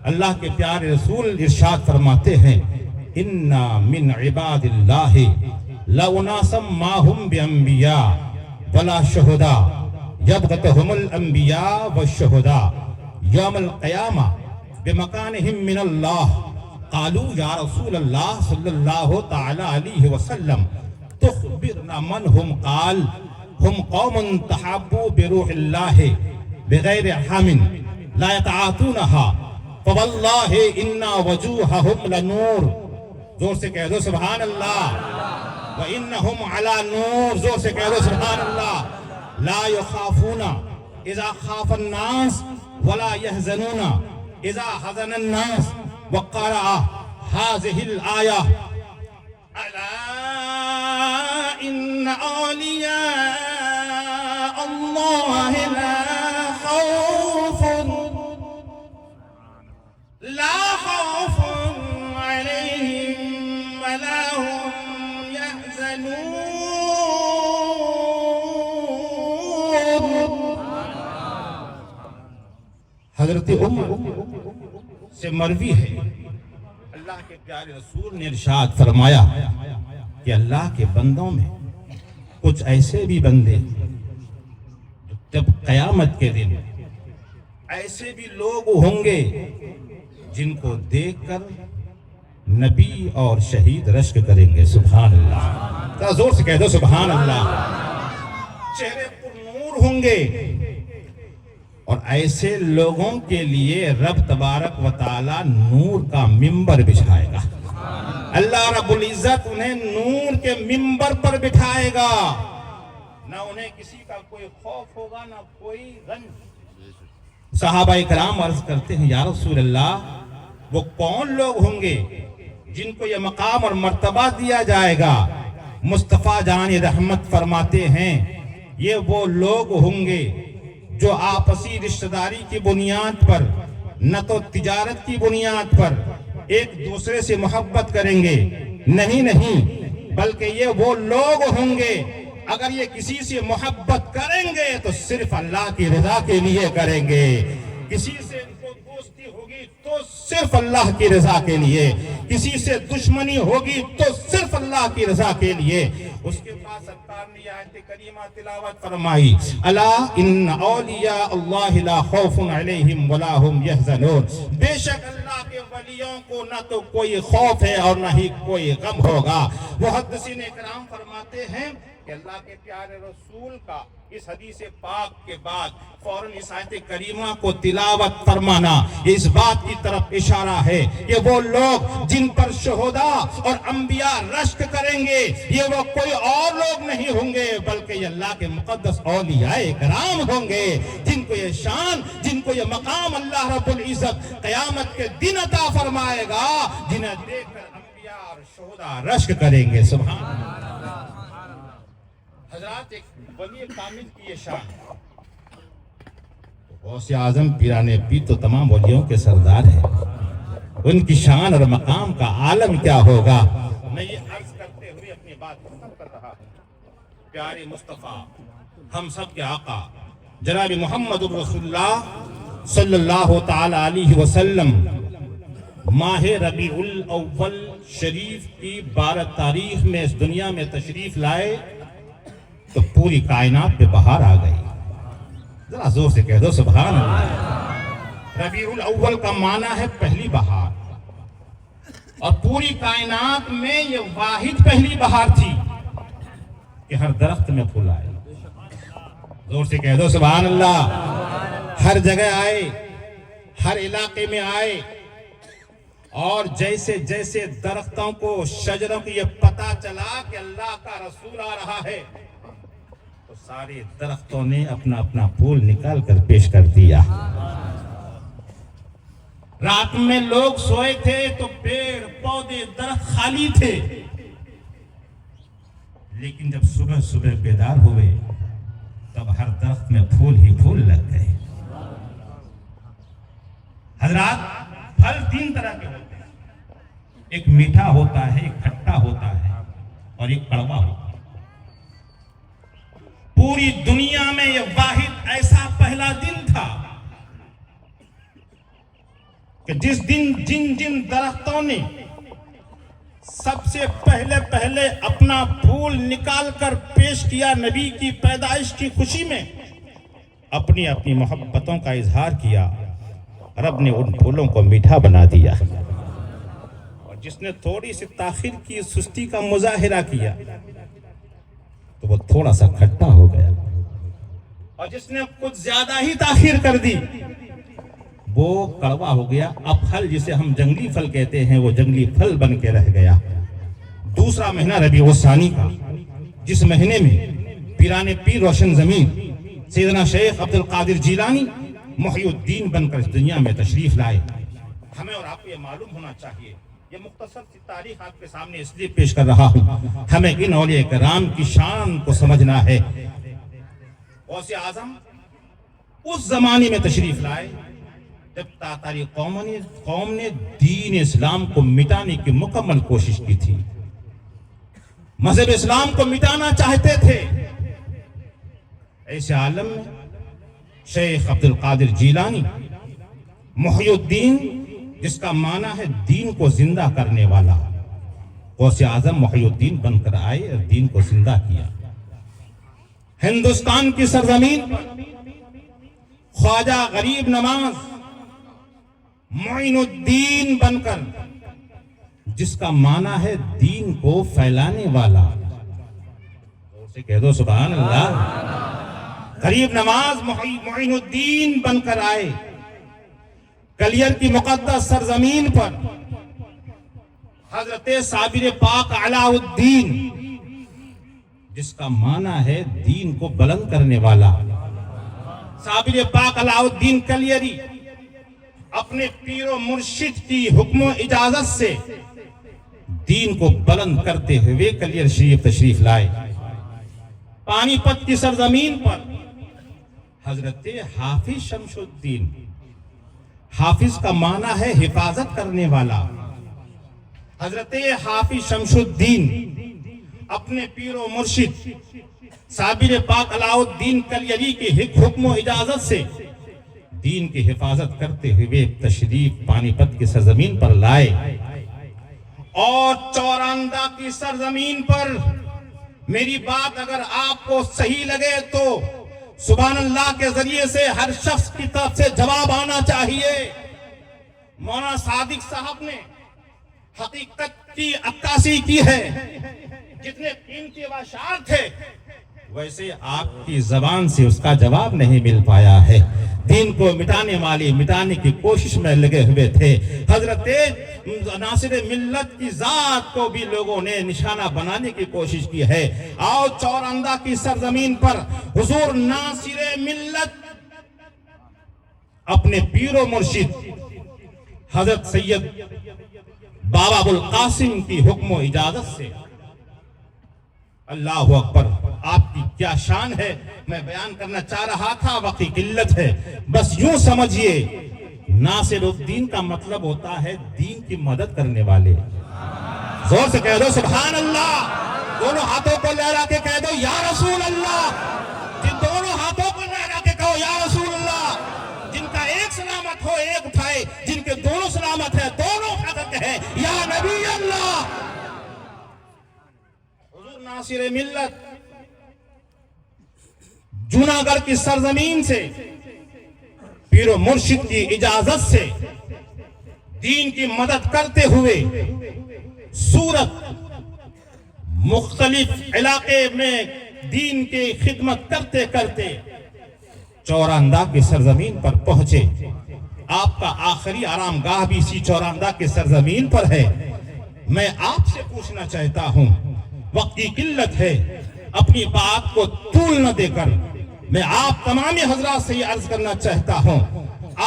Speaker 10: اللہ کے پیارے رسول ارشاد فرماتے ہیں، اِنَّا مِنْ عِبَادِ اللَّهِ لَأُنَاسًا مَا هُمْ بِأَنْبِيَاء وَلَا شُهَدَاء يَبْغَتُهُمُ الْأَنْبِيَاء وَالشُّهَدَاء يَوْمَ الْقِيَامَةِ بِمَكَانِهِمْ مِنَ اللَّهِ قَالُوا يَا رَسُولَ اللَّهِ صلی اللہ تعالی علیہ وسلم تخبرنا من هم؟ قال هم قوم تحابوا بروح الله بغیر حام لا يتعاطونها فواللہ اِنَّا وَجُوهَهُمْ لَنُور۔ زور سے کہہ دو سبحان اللہ۔ وَإِنَّهُمْ عَلَى نُور، زور سے کہہ دو سبحان اللہ۔ لا يخافون اذا خاف الناس ولا يحزنون اذا حزن الناس۔ وقرأ هذه الآية ألا إن أولياء الله لا خوف عليهم ولا هم يحزنون۔ حضرت عمر سے مروی ہے، اللہ کے پیارے رسول نے ارشاد فرمایا کہ اللہ کے بندوں میں کچھ ایسے بھی بندے جب قیامت کے دن ایسے بھی لوگ ہوں گے جن کو دیکھ کر نبی اور شہید رشک کریں گے۔ سبحان اللہ، ذرا زور سے کہہ دو سبحان اللہ۔ چہرے پر نور ہوں گے، اور ایسے لوگوں کے لیے رب تبارک و تعالی نور کا ممبر بچھائے گا۔ اللہ رب العزت انہیں نور کے ممبر پر بٹھائے گا، نہ انہیں کسی کا کوئی خوف ہوگا نہ کوئی رنج۔ صحابہ کرام عرض کرتے ہیں یا رسول اللہ، وہ کون لوگ ہوں گے جن کو یہ مقام اور مرتبہ دیا جائے گا؟ مصطفیٰ جان رحمت فرماتے ہیں یہ وہ لوگ ہوں گے جو آپسی رشتہ داری کی بنیاد پر، نہ تو تجارت کی بنیاد پر ایک دوسرے سے محبت کریں گے، نہیں، بلکہ یہ وہ لوگ ہوں گے اگر یہ کسی سے محبت کریں گے تو صرف اللہ کی رضا کے لیے کریں گے، کسی سے ان کو دوستی ہوگی تو صرف اللہ کی رضا کے لیے، کسی سے دشمنی ہوگی تو صرف اللہ کی رضا کے لیے۔ اس کے بعد سرکار نے آیت کریمہ تلاوت فرمائی، الا ان اولیاء اللہ لا خوف علیہم ولا هم يحزنون۔ بے شک اللہ کے ولیوں کو نہ تو کوئی خوف ہے اور نہ ہی کوئی غم ہوگا۔ محدثین اکرام فرماتے ہیں کہ اللہ کے پیارے رسول کا اس حدیث پاک کے بعد فوراً اس آیت کریمہ کو تلاوت فرمانا اس بات کی طرف اشارہ ہے کہ وہ لوگ جن پر شہداء اور انبیاء رشک کریں گے یہ وہ کوئی اور لوگ نہیں ہوں گے بلکہ یہ اللہ کے مقدس اولیاء کرام ہوں گے، جن کو یہ شان، جن کو یہ مقام اللہ رب العزت قیامت کے دن عطا فرمائے گا، جنہیں دیکھ کر انبیاء اور شہداء رشک کریں گے۔ سبحان اللہ۔ حضرات، ایک ولی کامل کی یہ شان، غوث اعظم پیران پیر تو تمام ولیوں کے سردار ہیں، ان کی شان اور مقام کا عالم کیا ہوگا۔ میں یہ عرض کرتے ہوئے اپنی بات ختم کر رہا ہوں۔ پیارے مصطفیٰ، ہم سب کے آقا جناب محمد رسول اللہ صلی اللہ تعالی علیہ وسلم ماہ ربیع الاول شریف کی 12 تاریخ میں اس دنیا میں تشریف لائے تو پوری کائنات پہ بہار آ گئی۔ ذرا زور سے کہہ دو سبحان اللہ۔ ربیع الاول کا معنی ہے پہلی بہار، اور پوری کائنات میں یہ واحد پہلی بہار تھی کہ ہر درخت میں پھول آئے. زور سے کہہ دو سبحان اللہ. ہر جگہ آئے, ہر علاقے میں آئے, اور جیسے جیسے درختوں کو, شجروں کو یہ پتا چلا کہ اللہ کا رسول آ رہا ہے, تو سارے درختوں نے اپنا اپنا پھول نکال کر پیش کر دیا. رات میں لوگ سوئے تھے تو پیڑ پودے درخت خالی تھے, لیکن جب صبح صبح بیدار ہوئے تب ہر درخت میں پھول ہی پھول لگ گئے. حضرات, پھل 3 طرح کے ہوتے ہیں. ایک میٹھا ہوتا ہے, ایک کھٹا ہوتا ہے, اور ایک کڑوا ہوتا ہے. پوری دنیا میں یہ واحد ایسا پہلا دن تھا کہ جس دن جن درختوں نے سب سے پہلے اپنا پھول نکال کر پیش کیا, نبی کی پیدائش کی خوشی میں اپنی اپنی محبتوں کا اظہار کیا, رب نے ان پھولوں کو میٹھا بنا دیا. اور جس نے تھوڑی سی تاخیر کی, سستی کا مظاہرہ کیا, تو وہ تھوڑا سا کھٹا ہو گیا. اور جس نے کچھ زیادہ ہی تاخیر کر دی, وہ کڑوا ہو گیا. اب پھل جسے ہم جنگلی پھل کہتے ہیں, وہ جنگلی پھل بن کے رہ گیا. دوسرا مہینہ ربیع الثانی کا, جس مہینے میں پیران پیر روشن زمین سیدنا شیخ عبد القادر جیلانی محی الدین بن کر اس دنیا میں تشریف لائے. ہمیں اور آپ کو یہ معلوم ہونا چاہیے, یہ مختصر سی تاریخ آپ کے سامنے اس لیے پیش کر رہا ہوں, ہمیں ان اولیاء کرام کی شان کو سمجھنا ہے. غوث اعظم اس زمانے میں تشریف لائے جب تاتاری قوم نے دین اسلام کو مٹانے کی مکمل کوشش کی تھی, مذہب اسلام کو مٹانا چاہتے تھے. ایسے عالم میں شیخ عبد القادر جیلانی محی الدین, جس کا معنی ہے دین کو زندہ کرنے والا, غوث اعظم محی الدین بن کر آئے اور دین کو زندہ کیا. ہندوستان کی سرزمین پر خواجہ غریب نواز معین الدین بن کر, جس کا معنی ہے دین کو پھیلانے والا, اسے کہہ دو سبحان اللہ. غریب نواز معین الدین بن کر آئے کلیر کی مقدس سرزمین پر. حضرت صابر پاک علاء الدین, جس کا معنی ہے دین کو بلند کرنے والا. صابر پاک علاء الدین کلیری اپنے پیر و مرشد کی حکم و اجازت سے دین کو بلند کرتے ہوئے کلیر شریف تشریف لائے. پانی پت کی سرزمین پر حضرت حافظ شمس الدین, حافظ کا معنی ہے حفاظت کرنے والا. حضرت حافظ شمس الدین اپنے پیر و مرشد صابر پاک علاء الدین کلیری کی حکم و اجازت سے دین کی حفاظت کرتے ہوئے تشریف پانی پت کی سرزمین پر لائے. اور چوراندہ کی سرزمین پر, میری بات اگر آپ کو صحیح لگے تو سبحان اللہ کے ذریعے سے ہر شخص کی طرف سے جواب آنا چاہیے. مولانا صادق صاحب نے حقیقت کی عکاسی کی ہے. جتنے قیمتی اشعار تھے, ویسے آپ کی زبان سے اس کا جواب نہیں مل پایا ہے. دین کو مٹانے کی کوشش میں لگے ہوئے تھے. حضرت ناصر ملت کی ذات کو بھی لوگوں نے نشانہ بنانے کی کوشش کی ہے. آؤ چوراندہ کی سرزمین پر حضور ناصر ملت اپنے پیر و مرشد حضرت سید بابا ابوالقاسم کی حکم و اجازت سے, اللہ اکبر, آپ کی کیا شان ہے, میں بیان کرنا چاہ رہا تھا, وقت قلت ہے. بس یوں سمجھیے, ناصر الدین کا مطلب ہوتا ہے دین کی مدد کرنے والے. زور سے کہہ دو سبحان اللہ. دونوں ہاتھوں کو لہرا کے کہہ دو یا رسول اللہ. جن دونوں ہاتھوں کو لہرا کے کہو یا رسول اللہ. جن کا ایک سلامت ہو ایک اٹھائے, جن کے دونوں سلامت ہے دونوں اٹھا کر کہے یا نبی اللہ. ناصر ملت جوناگڑھ کی سرزمین سے پیر و مرشد کی اجازت سے دین کی مدد کرتے ہوئے سورت مختلف علاقے میں دین کی خدمت کرتے کرتے چوراندہ کی سرزمین پر پہنچے. آپ کا آخری آرام گاہ بھی اسی چوراندہ کی سرزمین پر ہے. میں آپ سے پوچھنا چاہتا ہوں، وقت کی قلت ہے، اپنی بات کو طول نہ دے کر میں آپ تمام حضرات سے یہ عرض کرنا چاہتا ہوں،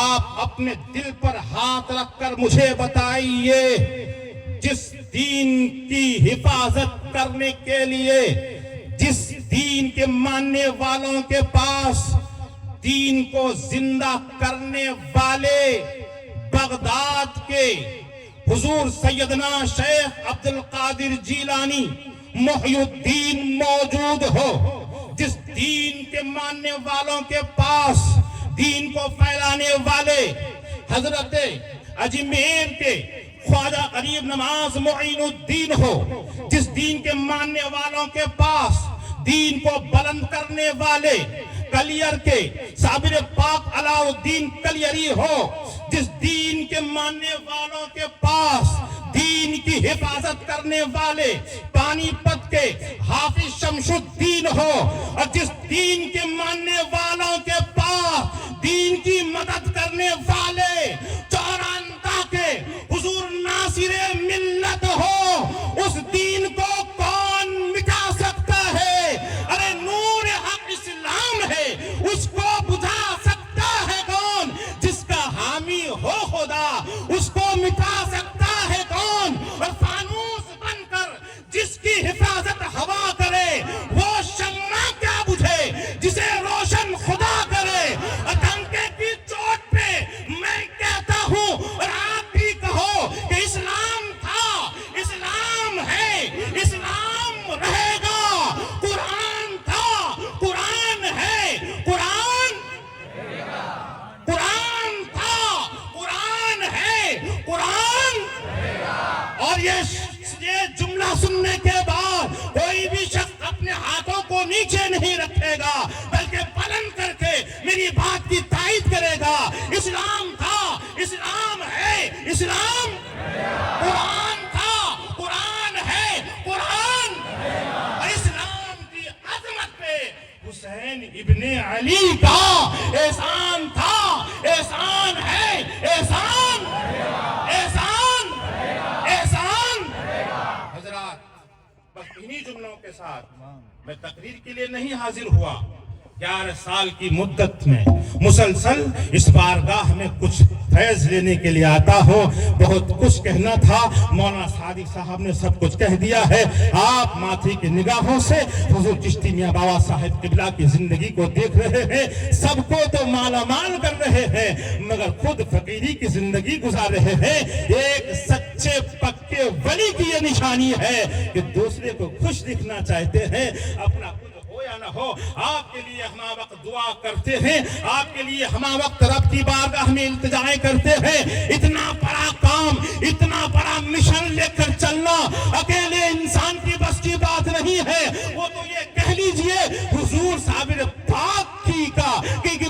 Speaker 10: آپ اپنے دل پر ہاتھ رکھ کر مجھے بتائیے، جس دین کی حفاظت کرنے کے لیے، جس دین کے ماننے والوں کے پاس دین کو زندہ کرنے والے بغداد کے حضور سیدنا شیخ عبد القادر جیلانی محی الدین موجود ہو، جس دین کے ماننے والوں کے پاس دین کو پھیلانے والے حضرت اجمیر کے خواجہ غریب نواز معین الدین ہو، جس دین کے ماننے والوں کے پاس دین کو بلند کرنے والے کلیر کے صابر پاک علاء الدین کلیری ہو، جس دین کے ماننے والوں کے پاس دین کی حفاظت کرنے والے پانی پت کے حافظ شمس الدین ہو، اور جس دین کے ماننے والوں کے پاس دین کی مدد کرنے والے چوراندہ کے حضور ناصر ملت ہو، اس دین کو کون مٹا سکتا ہے؟ ارے نور حق اسلام ہے، اس کو بجھا سکتا ہے کون؟ جس کا حامی ہو خدا، اس کو مٹا سکتا ہے کون؟ اور فانوس بن کر جس کی حفاظت ہوا کرے، وہ شمع کیا بجھے جسے روشن خدا کرے. اور ڈنکے کی چوٹ پہ میں کہتا ہوں اور آپ بھی کہو کہ اسلام تھا، اسلام ہے، اسلام رہے گا. قرآن تھا، قرآن ہے، قرآن قرآن تھا، قرآن ہے، قرآن. اور یہ جملہ سننے کے بعد کوئی بھی شخص اپنے ہاتھوں کو نیچے نہیں رکھے گا، بلکہ بلند کر کے میری بات کی تائید کرے گا. اسلام تھا، اسلام ہے، اسلام. قرآن تھا، قرآن ہے، قرآن. اور اسلام کی عظمت پہ حسین ابن علی کا احسان تھا، احسان ہے، احسان، احسان، احسان. حضرات، بس انہی جملوں کے ساتھ میں تقریر کے لیے نہیں حاضر ہوا. 11 سال کی مدت میں مسلسل اس بارگاہ میں کچھ فیض لینے کے لیے آتا ہوں. بہت کچھ کہنا تھا، مولانا صادق صاحب نے سب کچھ کہہ دیا ہے. آپ ماتھے کی نگاہوں سے حضور چشتی میاں بابا صاحب قبلہ کی زندگی کو دیکھ رہے ہیں. سب کو تو مالا مال کر رہے ہیں، مگر خود فقیری کی زندگی گزار رہے ہیں. ایک سچے پکے ولی کی یہ نشانی ہے کہ دوسرے کو خوش دکھنا چاہتے ہیں، اپنا یا نہ ہو. آپ کے لیے ہم وقت دعا کرتے ہیں، آپ کے لیے ہم وقت رب کی بارگاہ میں التجائیں کرتے ہیں. اتنا بڑا کام، اتنا بڑا مشن لے کر چلنا اکیلے انسان کی بس کی بات نہیں ہے. وہ تو یہ کہہ لیجئے حضور صابر پاک کی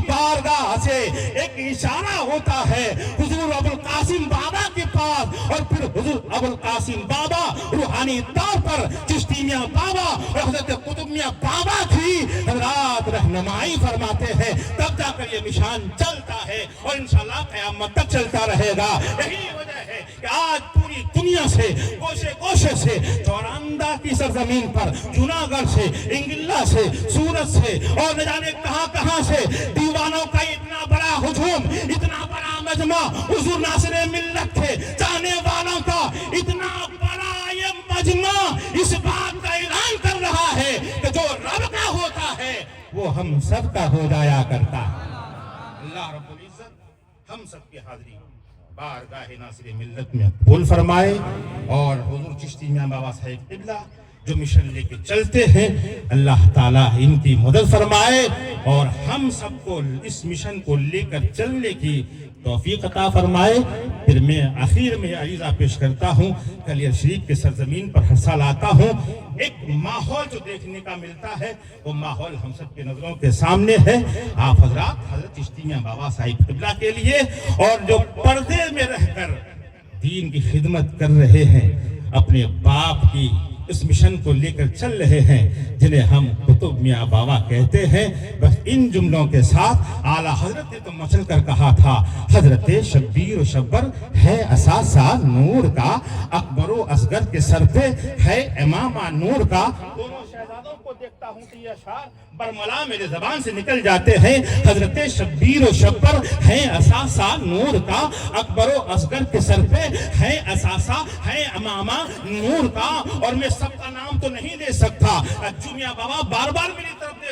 Speaker 10: بارگاہ سے ایک اشارہ ہوتا ہے حضور ابوالقاسم بابا کے پاس، اور پھر حضور ابوالقاسم بابا روحانی طور پر چشتی میاں بابا اور حضرت قطب میاں بابا کی حضرات رہنمائی فرماتے ہیں. تب جا کر یہ نشان چلتا ہے اور انشاءاللہ قیامت تک چلتا رہے گا. یہی وجہ ہے کہ آج پوری دنیا سے گوشے گوشے سے چوراندہ کی سرزمین پر، جوناگڑھ سے، انگلہ سے، سورت سے اور نہ جانے کہاں کہاں سے دیوانوں کا اتنا بڑا ہجوم، اتنا بڑا مجمع حضور ناصر ملت کے چاہنے والوں کا اتنا بڑا یہ مجمع اس بات کا اعلان کر رہا ہے کہ جو رب کا ہوتا ہے وہ ہم سب کا ہو جایا کرتا ہے. اللہ رب العزت ہم سب کی حاضری بارگاہ ناصر ملت میں قبول فرمائے، اور حضور چشتی میاں بابا صاحب قبلہ جو مشن لے کے چلتے ہیں اللہ تعالیٰ ان کی مدد فرمائے اور ہم سب کو اس مشن کو لے کر چلنے کی توفیق عطا فرمائے. پھر میں آخر میں عریضہ پیش کرتا ہوں. کلیر شریف کے سرزمین پر ہر سال آتا ہوں، ایک ماحول جو دیکھنے کا ملتا ہے وہ ماحول ہم سب کے نظروں کے سامنے ہے. آپ حضرات حضرت چشتی میاں بابا صاحب قبلہ کے لیے اور جو پردے میں رہ کر دین کی خدمت کر رہے ہیں، اپنے باپ کی اس مشن کو لے کر چل رہے ہیں جنہیں ہم قطب میاں بابا کہتے ہیں. بس ان جملوں کے ساتھ اعلیٰ حضرت نے تو مچل کر کہا تھا حضرت شبیر و شبر ہے اثاثہ نور کا, اکبر و اصغر کے سر پہ ہے امامہ نور کا. دونوں شہزادوں کو دیکھتا ہوں کہ یہ اشعار برملا میرے زبان سے نکل جاتے ہیں. حضرت شبیر و شبر ہے اثاثہ نور کا, اکبر و اصغر کے سر پہ ہے اثاثہ ہے امامہ نور کا. اور میں سب کا نام تو نہیں دے سکتا, جو میاں بابا بار بار میری طرف